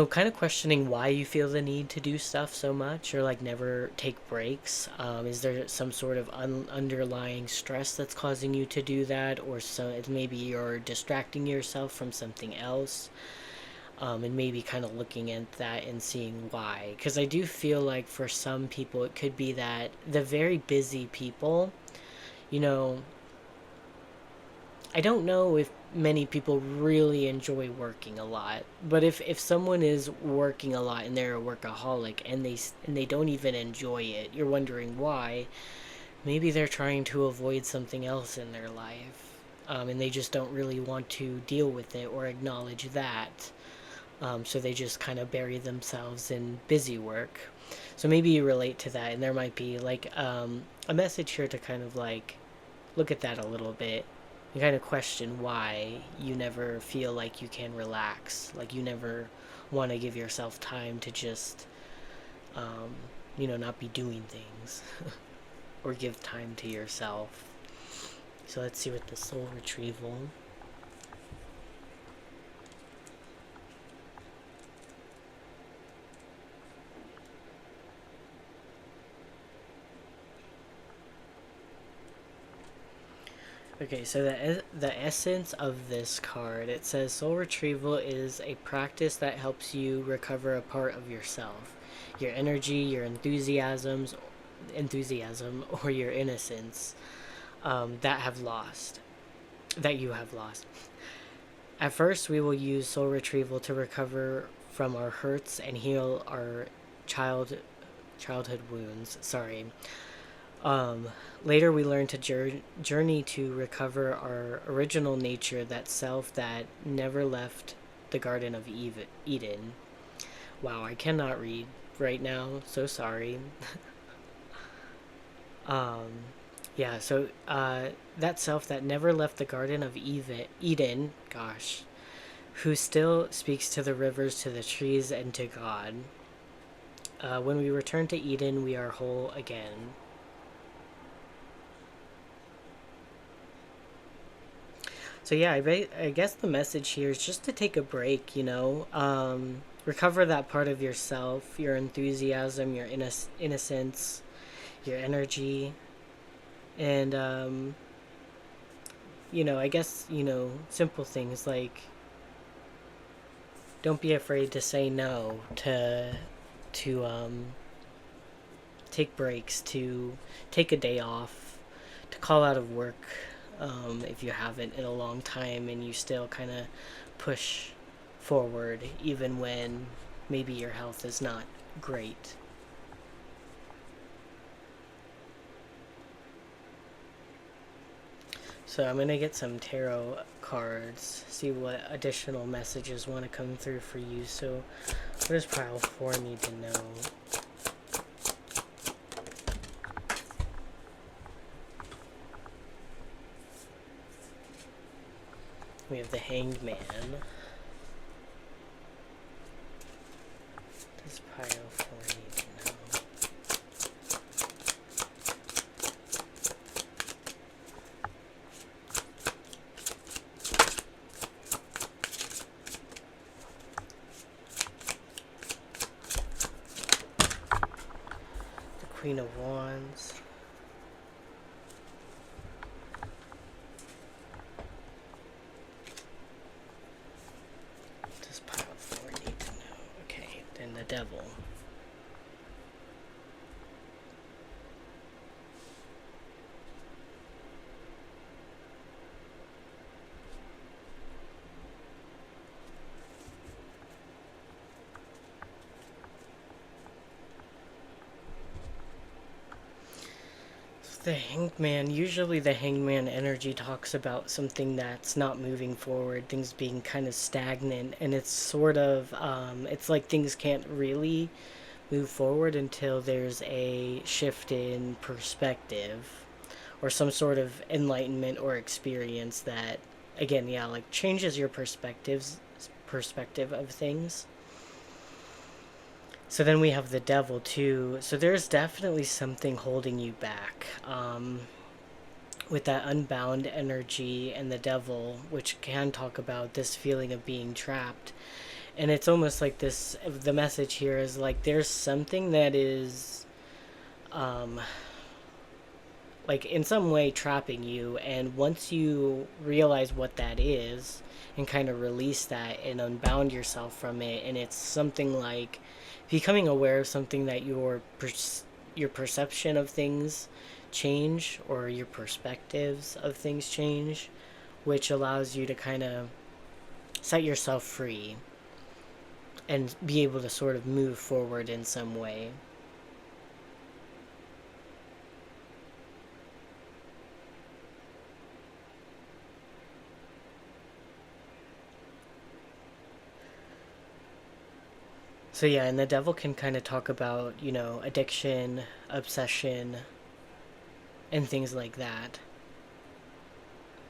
kind of questioning why you feel the need to do stuff so much or like never take breaks. Is there some sort of underlying stress that's causing you to do that, or so maybe you're distracting yourself from something else? And maybe kind of looking at that and seeing why. Because I do feel like for some people, it could be that the very busy people, you know, I don't know if many people really enjoy working a lot, but if someone is working a lot and they're a workaholic and they don't even enjoy it, you're wondering why. Maybe they're trying to avoid something else in their life, and they just don't really want to deal with it or acknowledge that. So they just kind of bury themselves in busy work. So maybe you relate to that, and there might be like a message here to kind of like look at that a little bit and kind of question why you never feel like you can relax, like you never want to give yourself time to just, not be doing things or give time to yourself. So let's see what the soul retrieval. Okay, so the essence of this card, it says soul retrieval is a practice that helps you recover a part of yourself, your energy, your enthusiasm, or your innocence, that you have lost. At first, we will use soul retrieval to recover from our hurts and heal our childhood wounds. Sorry. Later, we learn to journey to recover our original nature, that self that never left the Garden of Eden. Wow, I cannot read right now. So sorry. um, yeah, so that self that never left the Garden of Eden, gosh, who still speaks to the rivers, to the trees, and to God. When we return to Eden, we are whole again. So yeah, I guess the message here is just to take a break, recover that part of yourself, your enthusiasm, your innocence, your energy, and I guess simple things like don't be afraid to say no, to take breaks, to take a day off, to call out of work. If you haven't in a long time and you still kind of push forward even when maybe your health is not great. So I'm going to get some tarot cards, see what additional messages want to come through for you. So what does pile 4 need to know? We have the Hanged Man. Does Pile 4 need to know? The Queen of Wands. Does Pile 4 need to know? Okay, then the Devil. The Hanged Man, usually the Hanged Man energy talks about something that's not moving forward, things being kind of stagnant, and it's sort of, it's like things can't really move forward until there's a shift in perspective or some sort of enlightenment or experience that, again, yeah, like changes your perspective of things. So then we have the Devil too. So there's definitely something holding you back. With that unbound energy and the Devil, which can talk about this feeling of being trapped. And it's almost like this, the message here is like there's something that is like in some way trapping you, and once you realize what that is and kind of release that and unbound yourself from it, and it's something like becoming aware of something that your perception of things change, or your perspectives of things change, which allows you to kind of set yourself free and be able to sort of move forward in some way. So yeah, and the Devil can kind of talk about, addiction, obsession, and things like that.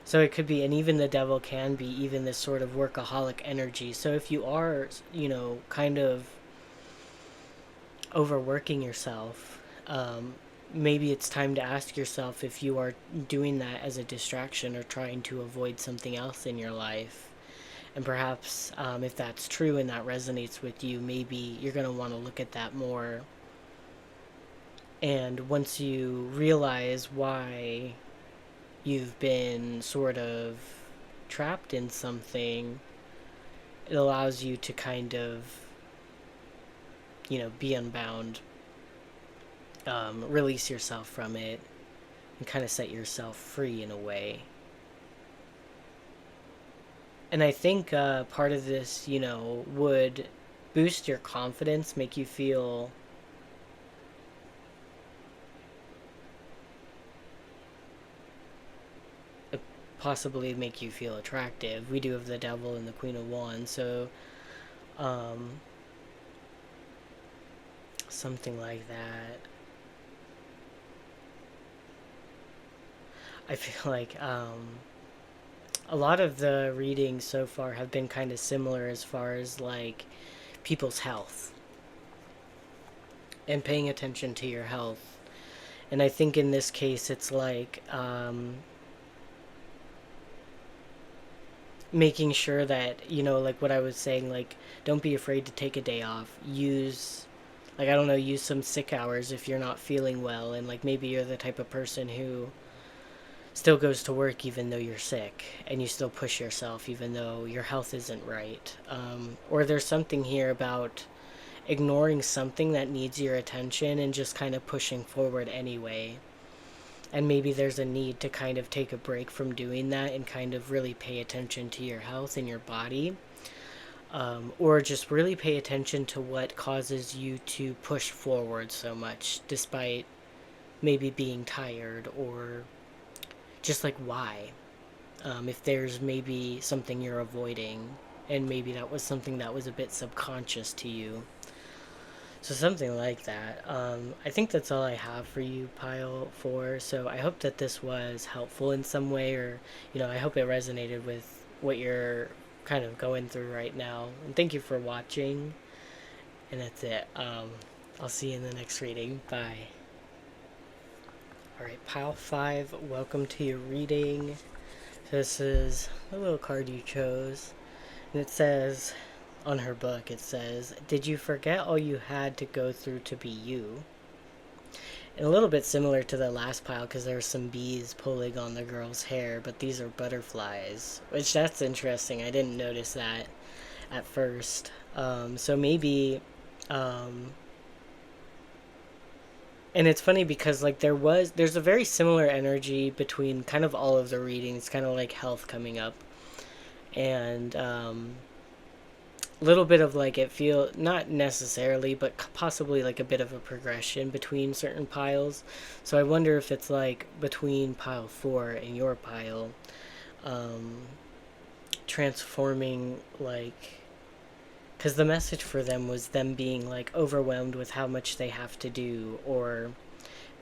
So it could be, and even the Devil can be even this sort of workaholic energy. So if you are, kind of overworking yourself, maybe it's time to ask yourself if you are doing that as a distraction or trying to avoid something else in your life. And perhaps if that's true and that resonates with you, maybe you're going to want to look at that more. And once you realize why you've been sort of trapped in something, it allows you to kind of, be unbound, release yourself from it, and kind of set yourself free in a way. And I think part of this, would boost your confidence, make you feel possibly make you feel attractive. We do have the Devil and the Queen of Wands, so something like that. I feel like a lot of the readings so far have been kind of similar as far as like people's health and paying attention to your health. And I think in this case it's like making sure that, like what I was saying, like don't be afraid to take a day off. Use, like, I don't know, use some sick hours if you're not feeling well, and like maybe you're the type of person who still goes to work even though you're sick, and you still push yourself even though your health isn't right. Or there's something here about ignoring something that needs your attention and just kind of pushing forward anyway. And maybe there's a need to kind of take a break from doing that and kind of really pay attention to your health and your body. Or just really pay attention to what causes you to push forward so much despite maybe being tired, or just like why. If there's maybe something you're avoiding, and maybe that was something that was a bit subconscious to you. So something like that. I think that's all I have for you, Pile 4. So I hope that this was helpful in some way, or, I hope it resonated what you're kind of going through right now. And thank you for watching. And that's it. I'll see you in the next reading. Bye. Alright, Pile 5, welcome to your reading. This is a little card you chose. And it says, on her book, it says, "Did you forget all you had to go through to be you?" And a little bit similar to the last pile, because there's some bees pulling on the girl's hair, but these are butterflies, which that's interesting. I didn't notice that at first. So maybe, and it's funny because like there's a very similar energy between kind of all of the readings, kind of like health coming up, and little bit of like it feel not necessarily but possibly like a bit of a progression between certain piles. So I wonder if it's like between pile 4 and your pile, transforming, like, because the message for them was them being like overwhelmed with how much they have to do, or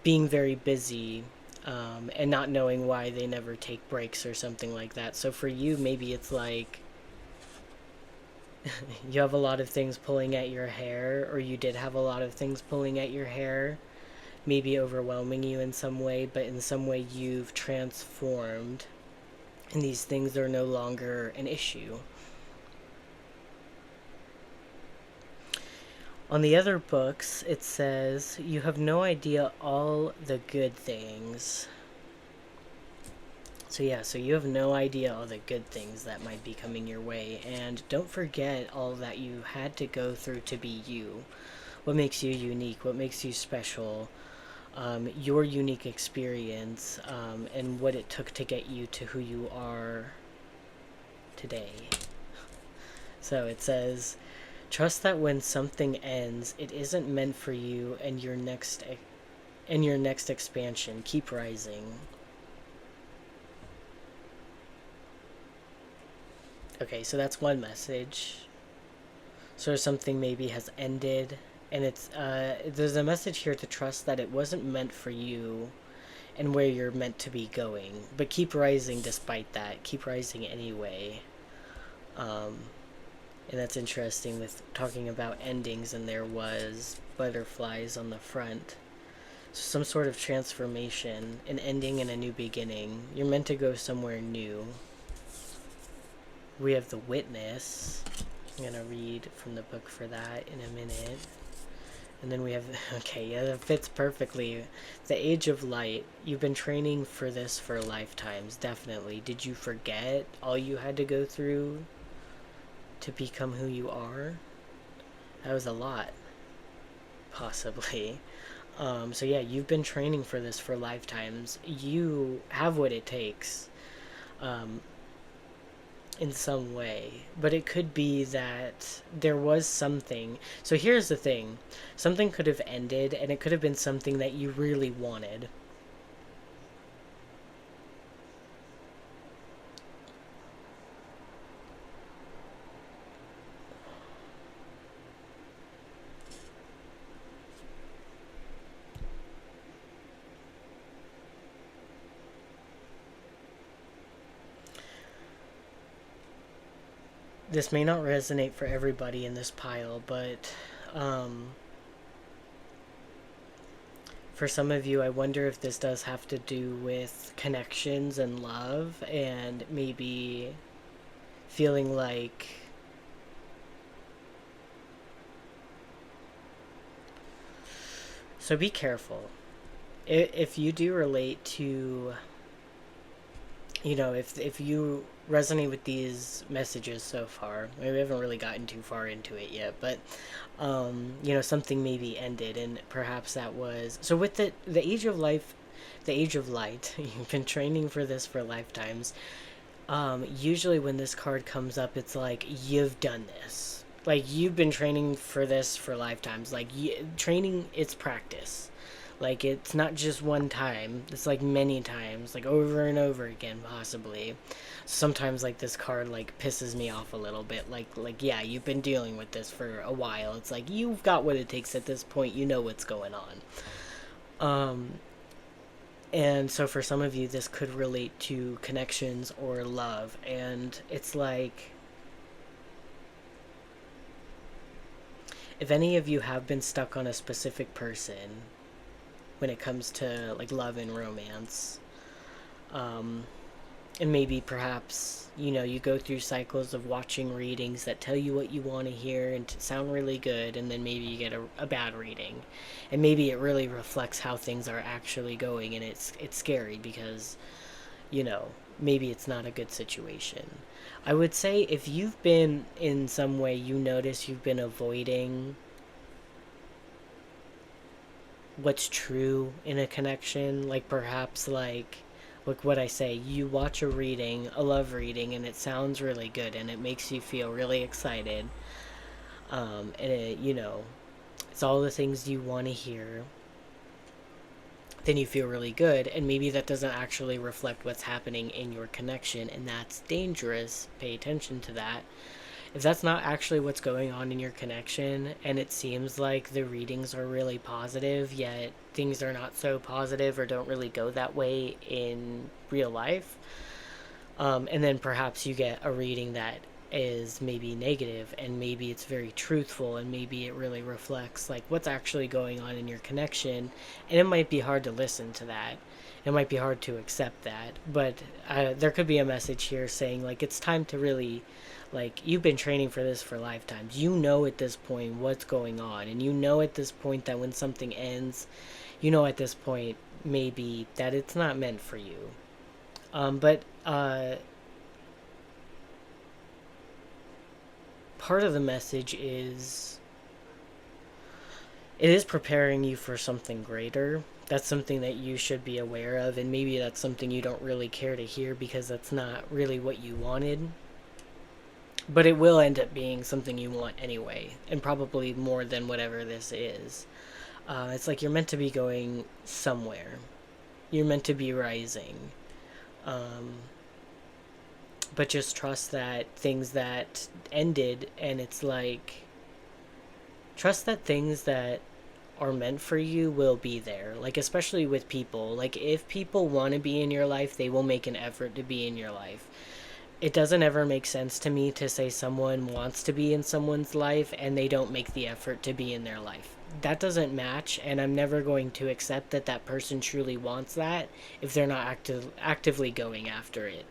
being very busy, and not knowing why they never take breaks or something like that. So for you, maybe it's like you have a lot of things pulling at your hair, or you did have a lot of things pulling at your hair, maybe overwhelming you in some way, but in some way you've transformed, and these things are no longer an issue. On the other books, it says, "You have no idea all the good things." So yeah, so you have no idea all the good things that might be coming your way, and don't forget all that you had to go through to be you. What makes you unique, what makes you special, your unique experience, and what it took to get you to who you are today. So it says, "Trust that when something ends, it isn't meant for you and your next expansion. Keep rising." Okay, so that's one message. So something maybe has ended, and it's there's a message here to trust that it wasn't meant for you and where you're meant to be going, but keep rising despite that. Keep rising anyway. And that's interesting with talking about endings, and there was butterflies on the front. So some sort of transformation, an ending and a new beginning. You're meant to go somewhere new. We have the Witness. I'm going to read from the book for that in a minute. And then we have, okay, yeah, that fits perfectly. The Age of Light. You've been training for this for lifetimes, definitely. Did you forget all you had to go through to become who you are? That was a lot, possibly. So yeah, you've been training for this for lifetimes. You have what it takes. In some way, but it could be that there was something. So here's the thing, something could have ended, and it could have been something that you really wanted. This may not resonate for everybody in this pile, but for some of you, I wonder if this does have to do with connections and love, and maybe feeling like so be careful. If you do relate to, you know, if you resonate with these messages so far, we haven't really gotten too far into it yet, but you know, something maybe ended, and perhaps that was so with the Age of Life, the Age of Light. You've been training for this for lifetimes. Usually when this card comes up, it's like you've done this, like you've been training for this for lifetimes. Like training, it's practice. Like, it's not just one time. It's, like, many times. Like, over and over again, possibly. Sometimes, like, this card, like, pisses me off a little bit. Like, yeah, you've been dealing with this for a while. It's like, you've got what it takes at this point. You know what's going on. And so for some of you, this could relate to connections or love. And it's like, if any of you have been stuck on a specific person when it comes to like love and romance, um, and maybe perhaps you go through cycles of watching readings that tell you what you want to hear and sound really good, and then maybe you get a bad reading, and maybe it really reflects how things are actually going, and it's scary because you know maybe it's not a good situation. I would say if you've been in some way, you notice you've been avoiding what's true in a connection, like perhaps like what I say, you watch a love reading, and it sounds really good and it makes you feel really excited. And it's all the things you want to hear. Then you feel really good, and maybe that doesn't actually reflect what's happening in your connection, and that's dangerous. Pay attention to that. If that's not actually what's going on in your connection, and it seems like the readings are really positive, yet things are not so positive or don't really go that way in real life, and then perhaps you get a reading that is maybe negative, and maybe it's very truthful, and maybe it really reflects like what's actually going on in your connection, and it might be hard to listen to that. It might be hard to accept that, but there could be a message here saying like it's time to really, like, you've been training for this for lifetimes. You know at this point what's going on, and you know at this point that when something ends, at this point maybe that it's not meant for you. But part of the message is it is preparing you for something greater. That's something that you should be aware of, and maybe that's something you don't really care to hear because that's not really what you wanted. But it will end up being something you want anyway, and probably more than whatever this is. It's like you're meant to be going somewhere. You're meant to be rising. Um, but just trust that things that ended, and it's like, trust that things that are meant for you will be there. Like, especially with people. Like, if people want to be in your life, they will make an effort to be in your life. It doesn't ever make sense to me to say someone wants to be in someone's life and they don't make the effort to be in their life. That doesn't match, and I'm never going to accept that that person truly wants that if they're not actively going after it.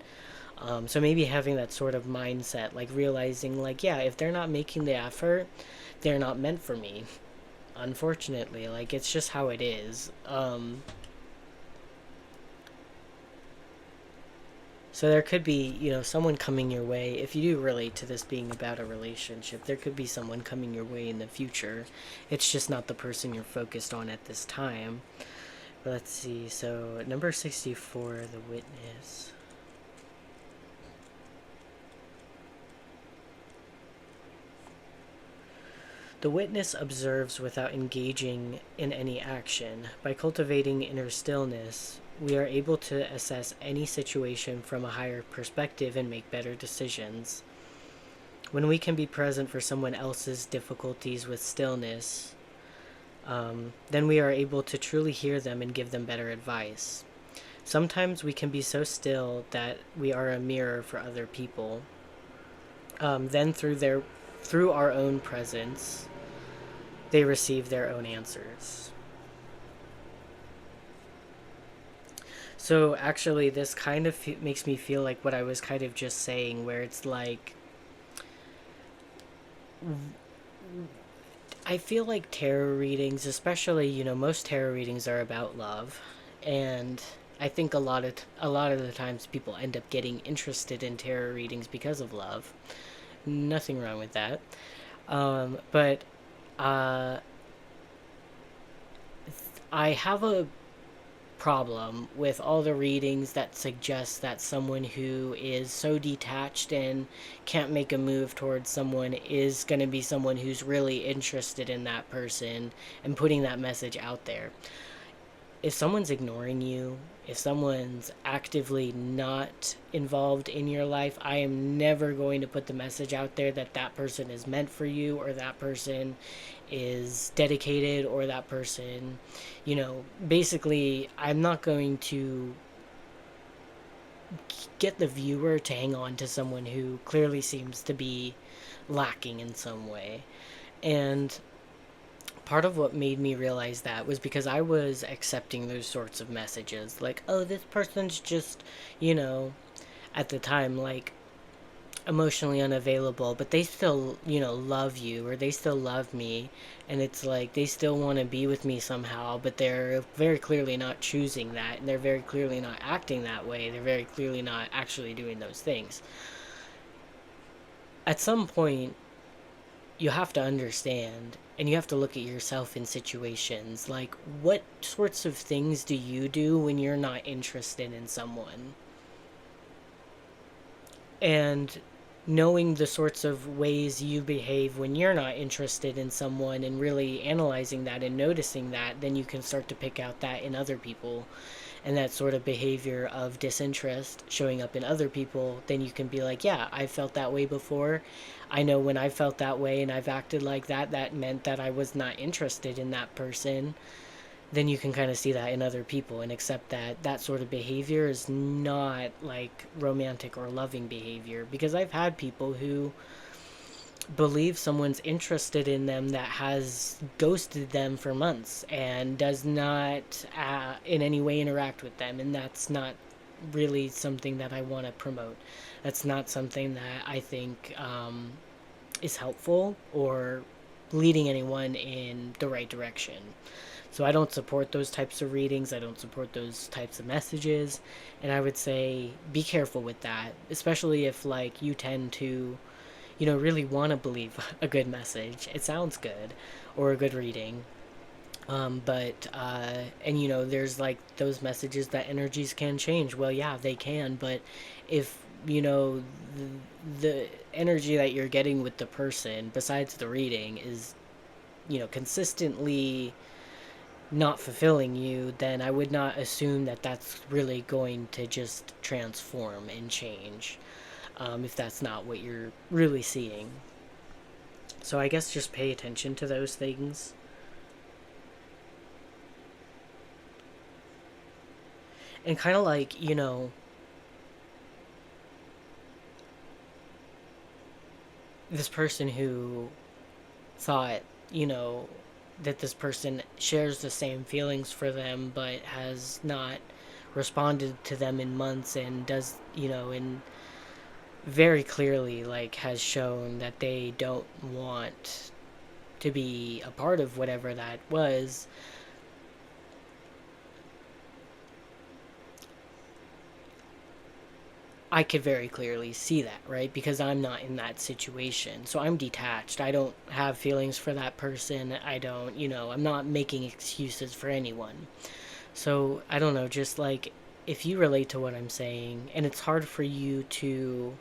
So maybe having that sort of mindset, like realizing, like, yeah, if they're not making the effort, they're not meant for me. Unfortunately, like, it's just how it is. So there could be, someone coming your way. If you do relate to this being about a relationship, there could be someone coming your way in the future. It's just not the person you're focused on at this time. But let's see. So number 64, the witness. The witness observes without engaging in any action. By cultivating inner stillness, we are able to assess any situation from a higher perspective and make better decisions. When we can be present for someone else's difficulties with stillness, then we are able to truly hear them and give them better advice. Sometimes we can be so still that we are a mirror for other people. Then through our own presence, they receive their own answers. So actually, this kind of makes me feel like what I was kind of just saying, where it's like, I feel like tarot readings, especially, most tarot readings are about love, and I think a lot of the times people end up getting interested in tarot readings because of love. Nothing wrong with that. But I have a problem with all the readings that suggest that someone who is so detached and can't make a move towards someone is going to be someone who's really interested in that person and putting that message out there. if someone's ignoring you, if someone's actively not involved in your life, I am never going to put the message out there that that person is meant for you, or that person is dedicated, or that person, basically, I'm not going to get the viewer to hang on to someone who clearly seems to be lacking in some way. And part of what made me realize that was because I was accepting those sorts of messages. Like, oh, this person's just, you know, at the time, like, emotionally unavailable, but they still, love you, or they still love me. And it's like they still want to be with me somehow, but they're very clearly not choosing that. And they're very clearly not acting that way. They're very clearly not actually doing those things. At some point, you have to understand, and you have to look at yourself in situations like, what sorts of things do you do when you're not interested in someone? And knowing the sorts of ways you behave when you're not interested in someone, and really analyzing that and noticing that, then you can start to pick out that in other people. And that sort of behavior of disinterest showing up in other people, then you can be like, yeah, I felt that way before. I know when I felt that way and I've acted like that, that meant that I was not interested in that person. Then you can kind of see that in other people and accept that that sort of behavior is not like romantic or loving behavior. Because I've had people who believe someone's interested in them that has ghosted them for months and does not in any way interact with them, and that's not really something that I want to promote. That's not something that I think is helpful or leading anyone in the right direction. So I don't support those types of readings. I don't support those types of messages. And I would say be careful with that, especially if like you tend to really want to believe a good message. It sounds good, or a good reading. And there's like those messages that energies can change. Well, yeah, they can, but if, the energy that you're getting with the person, besides the reading, is, consistently not fulfilling you, then I would not assume that that's really going to just transform and change, if that's not what you're really seeing. So I guess just pay attention to those things. And kind of like, this person who thought, that this person shares the same feelings for them, but has not responded to them in months, and does, and very clearly, like, has shown that they don't want to be a part of whatever that was. I could very clearly see that, right? Because I'm not in that situation. So I'm detached. I don't have feelings for that person. I don't, I'm not making excuses for anyone. So I don't know, just like, if you relate to what I'm saying, and it's hard for you to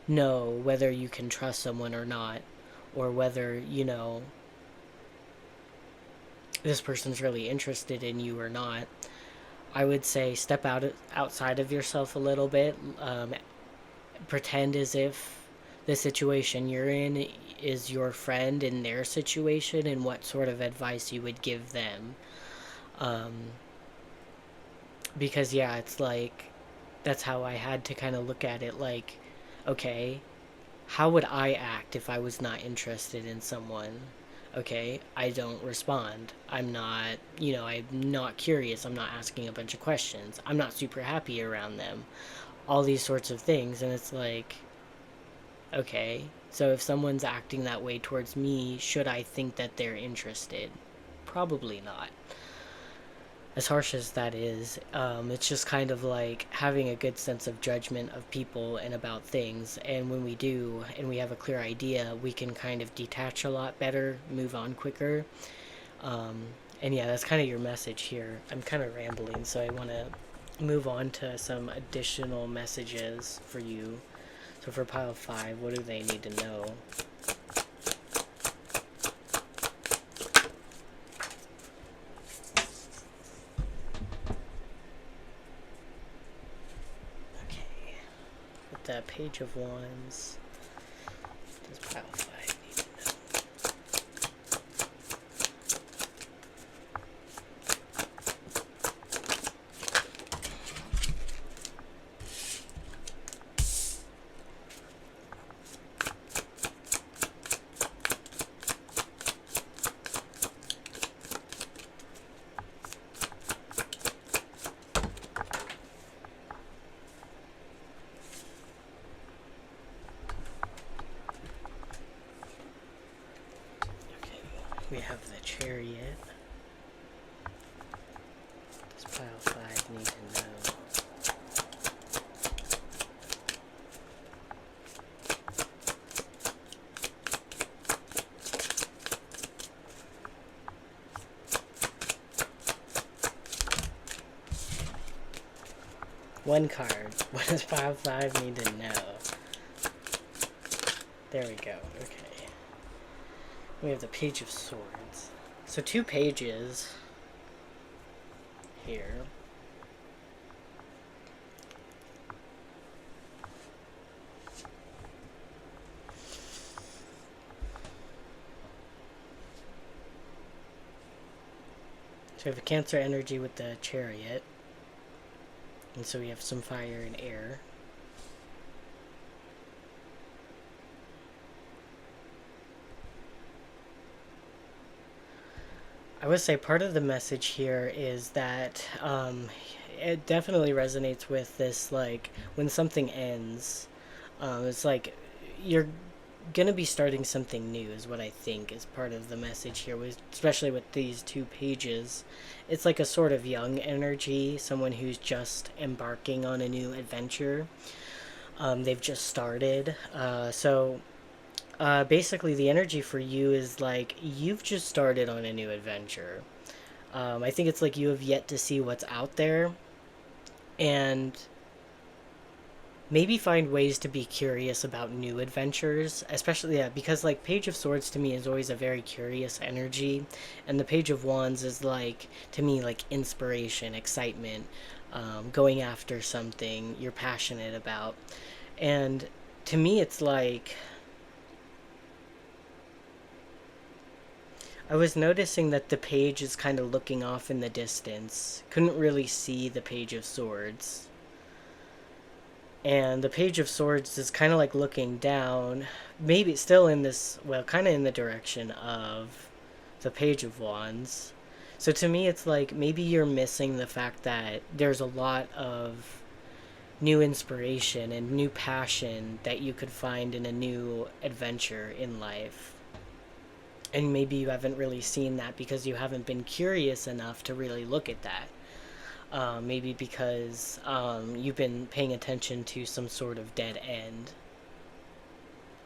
know whether you can trust someone or not, or whether, this person's really interested in you or not, I would say step outside of yourself a little bit. Pretend as if the situation you're in is your friend in their situation, and what sort of advice you would give them. Um, because, yeah, it's like, that's how I had to kind of look at it. Like, okay, how would I act if I was not interested in someone? Okay, I don't respond. I'm not, I'm not curious. I'm not asking a bunch of questions. I'm not super happy around them. All these sorts of things. And it's like, okay, so if someone's acting that way towards me, should I think that they're interested? Probably not. As harsh as that is, it's just kind of like having a good sense of judgment of people and about things. And when we do, and we have a clear idea, we can kind of detach a lot better, move on quicker. And yeah, that's kind of your message here. I'm kind of rambling, so I want to move on to some additional messages for you. So for pile 5, what do they need to know? the Page of Wands. Does pile 5 need to know? We have the Chariot. Does pile 5 need to know? One card. What does pile 5 need to know? There we go. Okay. We have the Page of Swords. So 2 pages here. So we have a Cancer energy with the Chariot. And so we have some fire and air. I would say part of the message here is that it definitely resonates with this, like, when something ends, it's like you're gonna be starting something new is what I think is part of the message here, especially with these 2 pages. It's like a sort of young energy, someone who's just embarking on a new adventure. They've just started. Basically, the energy for you is like you've just started on a new adventure. I think it's like you have yet to see what's out there, and maybe find ways to be curious about new adventures, especially because like Page of Swords to me is always a very curious energy, and the Page of Wands is like, to me, like inspiration, excitement, going after something you're passionate about. And to me it's like, I was noticing that the page is kind of looking off in the distance. Couldn't really see the Page of Swords. And the Page of Swords is kind of like looking down, maybe still in this, well, kind of in the direction of the Page of Wands. So to me, it's like maybe you're missing the fact that there's a lot of new inspiration and new passion that you could find in a new adventure in life. And maybe you haven't really seen that because you haven't been curious enough to really look at that. Maybe because you've been paying attention to some sort of dead end,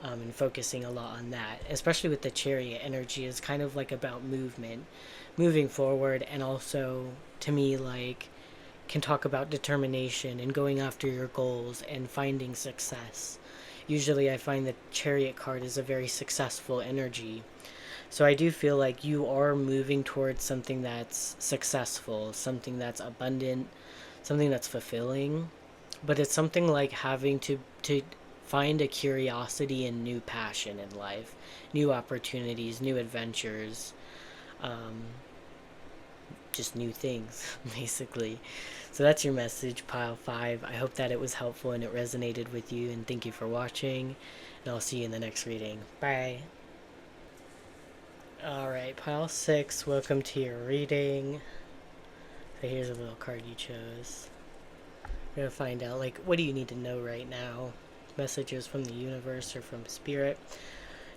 and focusing a lot on that. Especially with the Chariot energy is kind of like about movement, moving forward, and also, to me, like, can talk about determination and going after your goals and finding success. Usually I find the Chariot card is a very successful energy. So I do feel like you are moving towards something that's successful, something that's abundant, something that's fulfilling. But it's something like having to find a curiosity and new passion in life, new opportunities, new adventures, just new things, basically. So that's your message, pile 5. I hope that it was helpful and it resonated with you, and thank you for watching, and I'll see you in the next reading. Bye. Alright, pile 6, welcome to your reading. So here's a little card you chose. We're going to find out, like, what do you need to know right now? Messages from the universe or from spirit.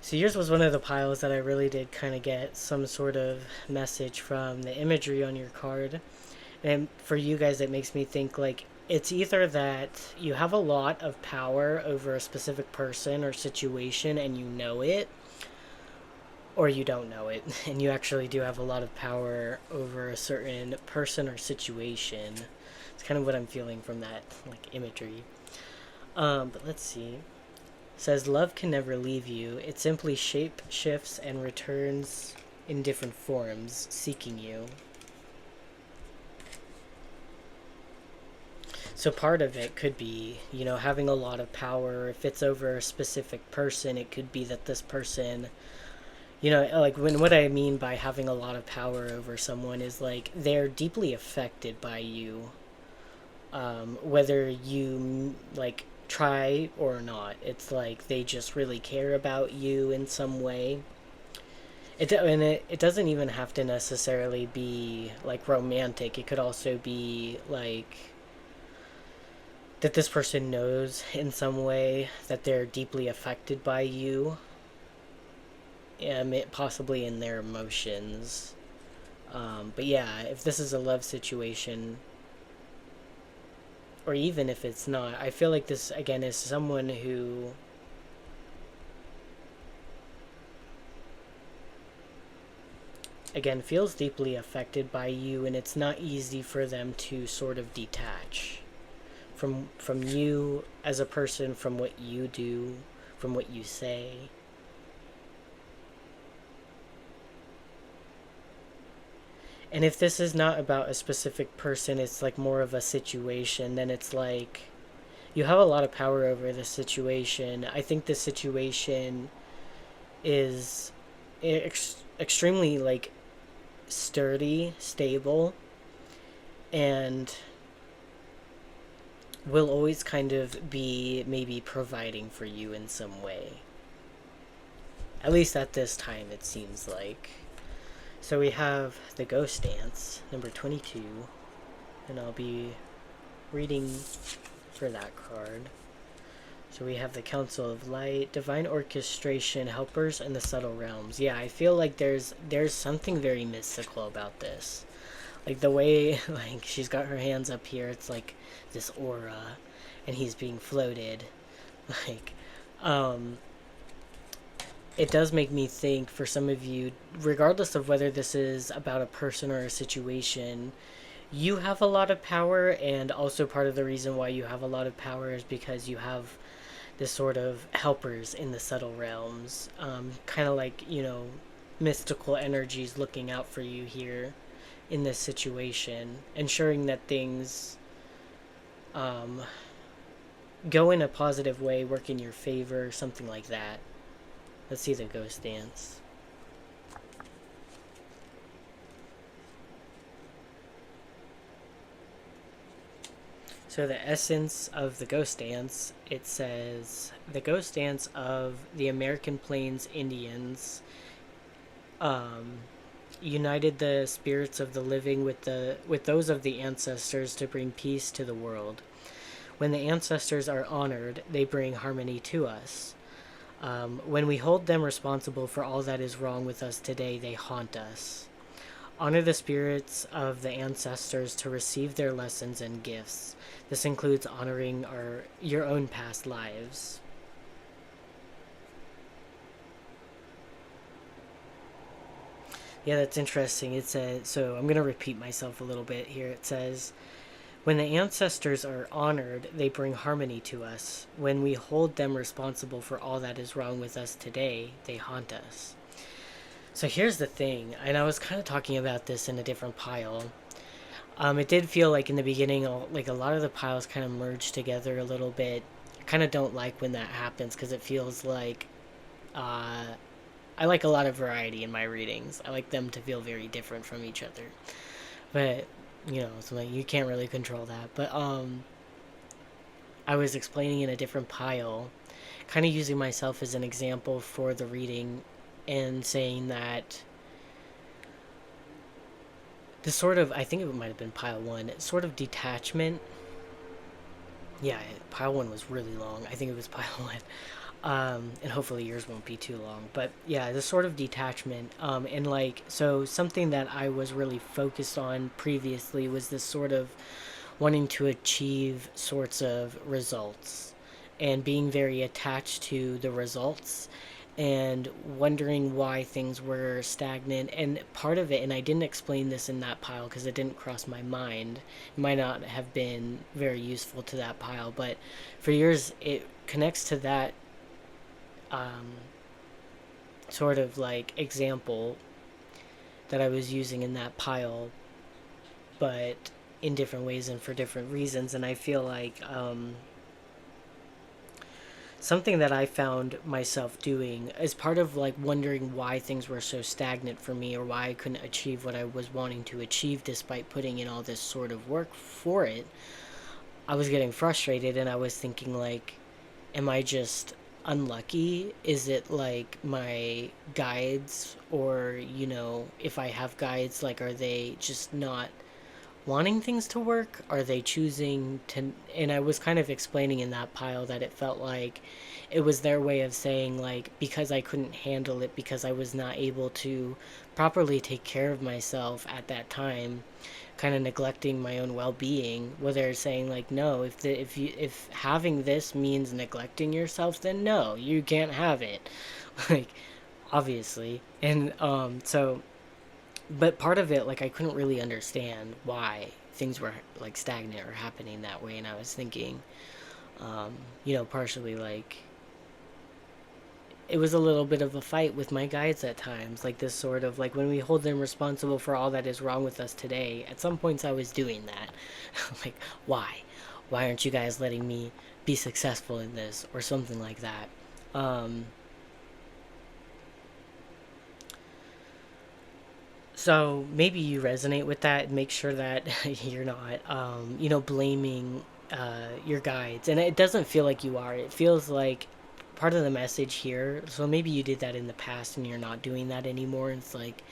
So yours was one of the piles that I really did kind of get some sort of message from the imagery on your card. And for you guys, it makes me think, like, it's either that you have a lot of power over a specific person or situation and you know it, or you don't know it, and you actually do have a lot of power over a certain person or situation. It's kind of what I'm feeling from that, like, imagery. But let's see. It says, love can never leave you. It simply shape shifts and returns in different forms, seeking you. So part of it could be, having a lot of power. If it's over a specific person, it could be that this person, like what I mean by having a lot of power over someone is like they're deeply affected by you, whether you like try or not. It's like they just really care about you in some way. It doesn't even have to necessarily be like romantic. It could also be like that this person knows in some way that they're deeply affected by you, possibly in their emotions. But yeah, if this is a love situation, or even if it's not, I feel like this again is someone who again feels deeply affected by you, and it's not easy for them to sort of detach from you as a person, from what you do, from what you say. And if this is not about a specific person, it's like more of a situation, then it's like you have a lot of power over this situation. I think this situation is extremely like sturdy, stable, and will always kind of be maybe providing for you in some way. At least at this time, it seems like. So we have the Ghost Dance, number 22, and I'll be reading for that card. So we have the Council of Light, Divine Orchestration, Helpers, and the Subtle Realms. Yeah, I feel like there's something very mystical about this. Like the way, like, she's got her hands up here, it's like this aura, and he's being floated. Like, it does make me think, for some of you, regardless of whether this is about a person or a situation, you have a lot of power, and also part of the reason why you have a lot of power is because you have this sort of helpers in the subtle realms, kind of like, mystical energies looking out for you here in this situation, ensuring that things go in a positive way, work in your favor, something like that. Let's see the Ghost Dance. So the essence of the Ghost Dance, it says, the Ghost Dance of the American Plains Indians united the spirits of the living with those of the ancestors to bring peace to the world. When the ancestors are honored, they bring harmony to us. When we hold them responsible for all that is wrong with us today, they haunt us. Honor the spirits of the ancestors to receive their lessons and gifts. This includes honoring your own past lives. Yeah, that's interesting. It says, so I'm going to repeat myself a little bit here. It says, when the ancestors are honored, they bring harmony to us. When we hold them responsible for all that is wrong with us today, they haunt us. So here's the thing, and I was kind of talking about this in a different pile. It did feel like in the beginning, like a lot of the piles kind of merged together a little bit. I kind of don't like when that happens because it feels like I like a lot of variety in my readings. I like them to feel very different from each other. But, so like you can't really control that. But I was explaining in a different pile, kind of using myself as an example for the reading and saying that the sort of, I think it might have been pile 1, sort of detachment. Yeah, pile 1 was really long. I think it was pile 1. And hopefully yours won't be too long. But yeah, the sort of detachment. And like, so something that I was really focused on previously was this sort of wanting to achieve sorts of results and being very attached to the results and wondering why things were stagnant. And part of it, and I didn't explain this in that pile because it didn't cross my mind, it might not have been very useful to that pile, but for yours it connects to that sort of like example that I was using in that pile. But in different ways and for different reasons. And I feel like something that I found myself doing as part of like wondering why things were so stagnant for me, or why I couldn't achieve what I was wanting to achieve despite putting in all this sort of work for it. I was getting frustrated and I was thinking like, am I just unlucky? Is it like my guides, or if I have guides, like, are they just not wanting things to work? Are they choosing to? And I was kind of explaining in that pile that it felt like it was their way of saying, like, because I couldn't handle it, because I was not able to properly take care of myself at that time, kind of neglecting my own well-being. Where they're saying like, no, if having this means neglecting yourself, then no, you can't have it. Like, obviously. And so, but part of it, like, I couldn't really understand why things were like stagnant or happening that way. And I was thinking, partially like it was a little bit of a fight with my guides at times, like this sort of like when we hold them responsible for all that is wrong with us today. At some points I was doing that. Like, why aren't you guys letting me be successful in this, or something like that. um so maybe you resonate with that. Make sure that you're not blaming your guides, and it doesn't feel like you are. It feels like part of the message here. So maybe you did that in the past and you're not doing that anymore. It's like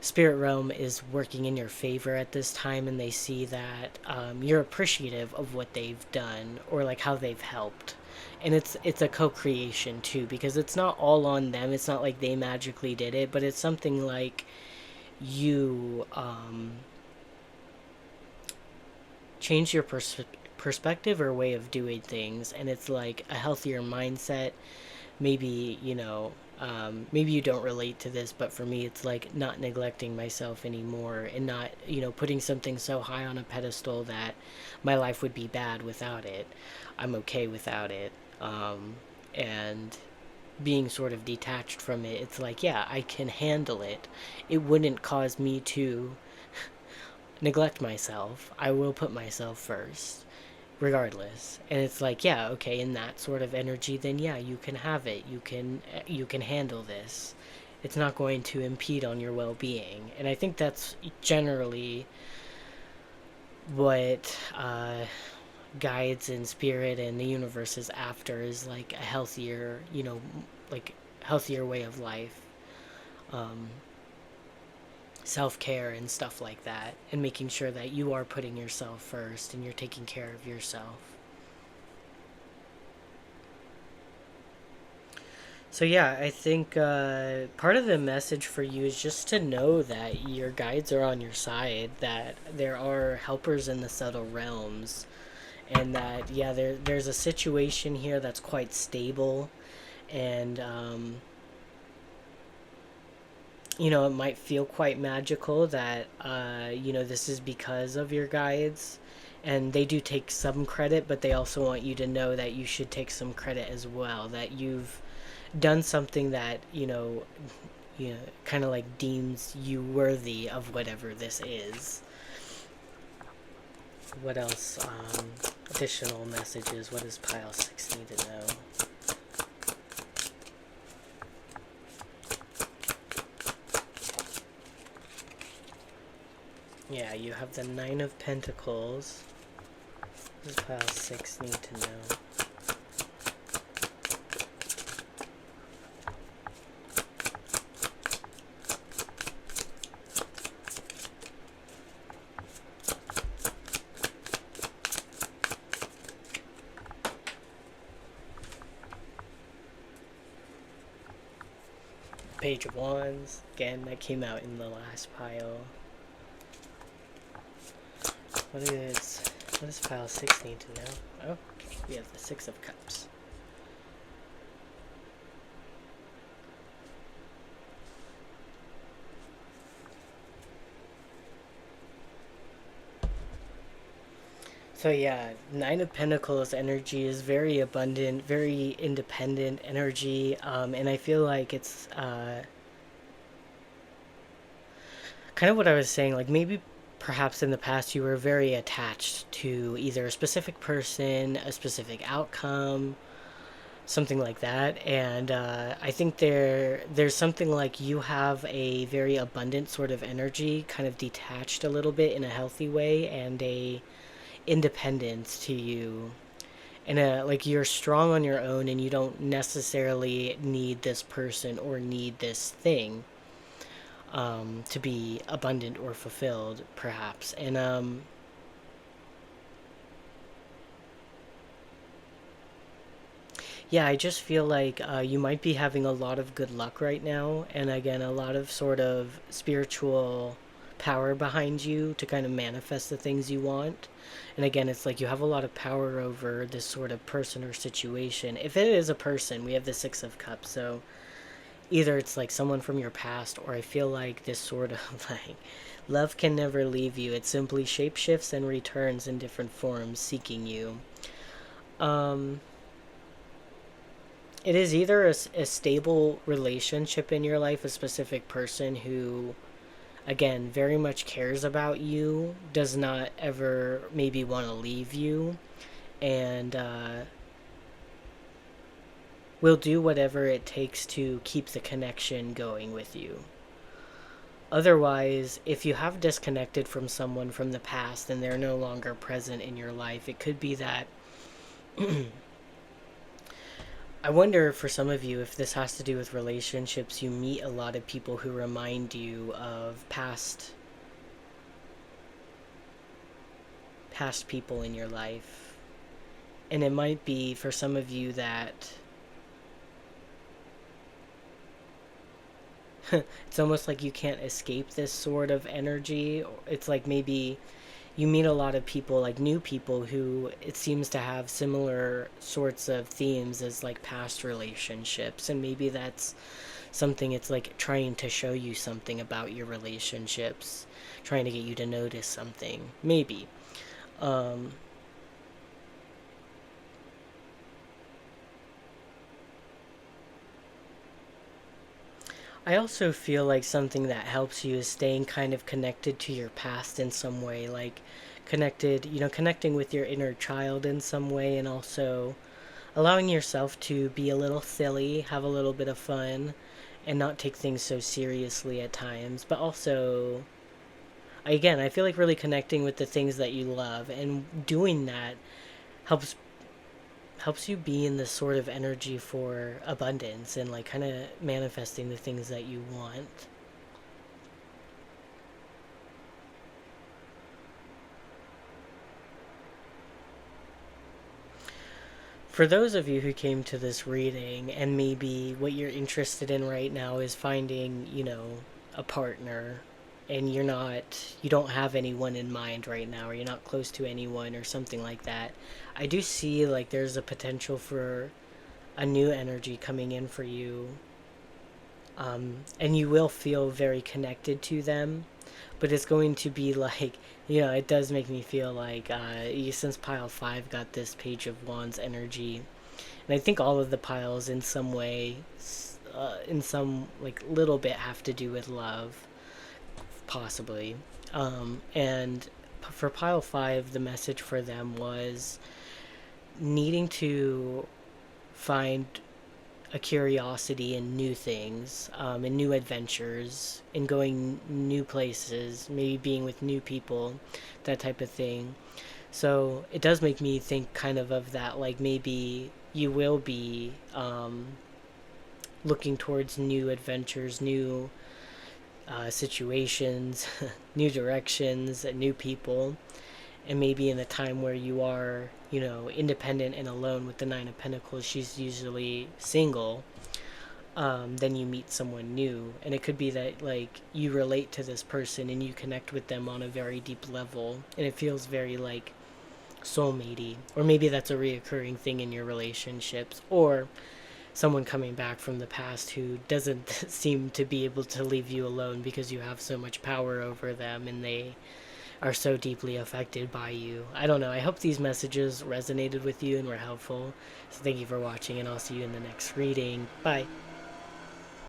spirit realm is working in your favor at this time, and they see that you're appreciative of what they've done, or like how they've helped. And it's a co-creation too, because it's not all on them. It's not like they magically did it, but it's something like you change your perspective or way of doing things, and it's like a healthier mindset. Maybe maybe you don't relate to this, but for me it's like not neglecting myself anymore, and not putting something so high on a pedestal that my life would be bad without it. I'm okay without it. And being sort of detached from it, it's like, yeah, I can handle it. It wouldn't cause me to neglect myself. I will put myself first regardless. And it's like, yeah, okay, in that sort of energy, then yeah, you can have it. You can handle this. It's not going to impede on your well-being. And I think that's generally what guides and spirit and the universe is after, is like a healthier, like healthier way of life. um, Self-care and stuff like that, and making sure that you are putting yourself first and you're taking care of yourself. So yeah, I think part of the message for you is just to know that your guides are on your side, that there are helpers in the subtle realms, and that yeah, there's a situation here that's quite stable. And it might feel quite magical that this is because of your guides, and they do take some credit, but they also want you to know that you should take some credit as well, that you've done something that kind of like deems you worthy of whatever this is. What else? Additional messages. What does pile 6 need to know? Yeah, you have the 9 of Pentacles. What does pile 6 need to know? Page of Wands. Again, that came out in the last pile. What does pile 6 need to know? Oh, okay. We have the 6 of Cups. So yeah, 9 of Pentacles energy is very abundant, very independent energy, and I feel like it's kind of what I was saying. Like, maybe perhaps in the past you were very attached to either a specific person, a specific outcome, something like that. And I think there's something like you have a very abundant sort of energy, kind of detached a little bit in a healthy way, and a independence to you, and like you're strong on your own, and you don't necessarily need this person or need this thing to be abundant or fulfilled, perhaps. And yeah, I just feel like you might be having a lot of good luck right now, and again, a lot of sort of spiritual power behind you to kind of manifest the things you want. And again, it's like you have a lot of power over this sort of person or situation. If it is a person, we have the Six of Cups, so either it's like someone from your past, or I feel like this sort of like love can never leave you. It simply shapeshifts and returns in different forms, seeking you. Um, it is either a stable relationship in your life, a specific person who, again, very much cares about you, does not ever maybe want to leave you, and will do whatever it takes to keep the connection going with you. Otherwise, if you have disconnected from someone from the past and they're no longer present in your life, it could be that I wonder for some of you if this has to do with relationships. You meet a lot of people who remind you of past people in your life. And it might be for some of you that it's almost like you can't escape this sort of energy. It's like maybe you meet a lot of people, like new people, who it seems to have similar sorts of themes as like past relationships. And maybe that's something, it's like trying to show you something about your relationships, trying to get you to notice something. Maybe. Um, I also feel like something that helps you is staying kind of connected to your past in some way, like connecting with your inner child in some way, and also allowing yourself to be a little silly, have a little bit of fun, and not take things so seriously at times. But also, again, I feel like really connecting with the things that you love, and doing that helps you be in this sort of energy for abundance and like kind of manifesting the things that you want. For those of you who came to this reading and maybe what you're interested in right now is finding, a partner, and you don't have anyone in mind right now, or you're not close to anyone or something like that, I do see like there's a potential for a new energy coming in for you, and you will feel very connected to them. But it's going to be like, it does make me feel like since pile 5 got this Page of Wands energy, and I think all of the piles in some way, in some like little bit, have to do with love, possibly. And for pile 5, the message for them was needing to find a curiosity in new things, in new adventures, in going new places, maybe being with new people, that type of thing. So it does make me think kind of that, like maybe you will be looking towards new adventures, new situations, new directions, new people, and maybe in a time where you are, independent and alone. With the Nine of Pentacles, she's usually single. Then you meet someone new, and it could be that like you relate to this person and you connect with them on a very deep level, and it feels very like soulmatey. Or maybe that's a reoccurring thing in your relationships, or someone coming back from the past who doesn't seem to be able to leave you alone because you have so much power over them and they are so deeply affected by you. I don't know. I hope these messages resonated with you and were helpful. So thank you for watching, and I'll see you in the next reading. Bye.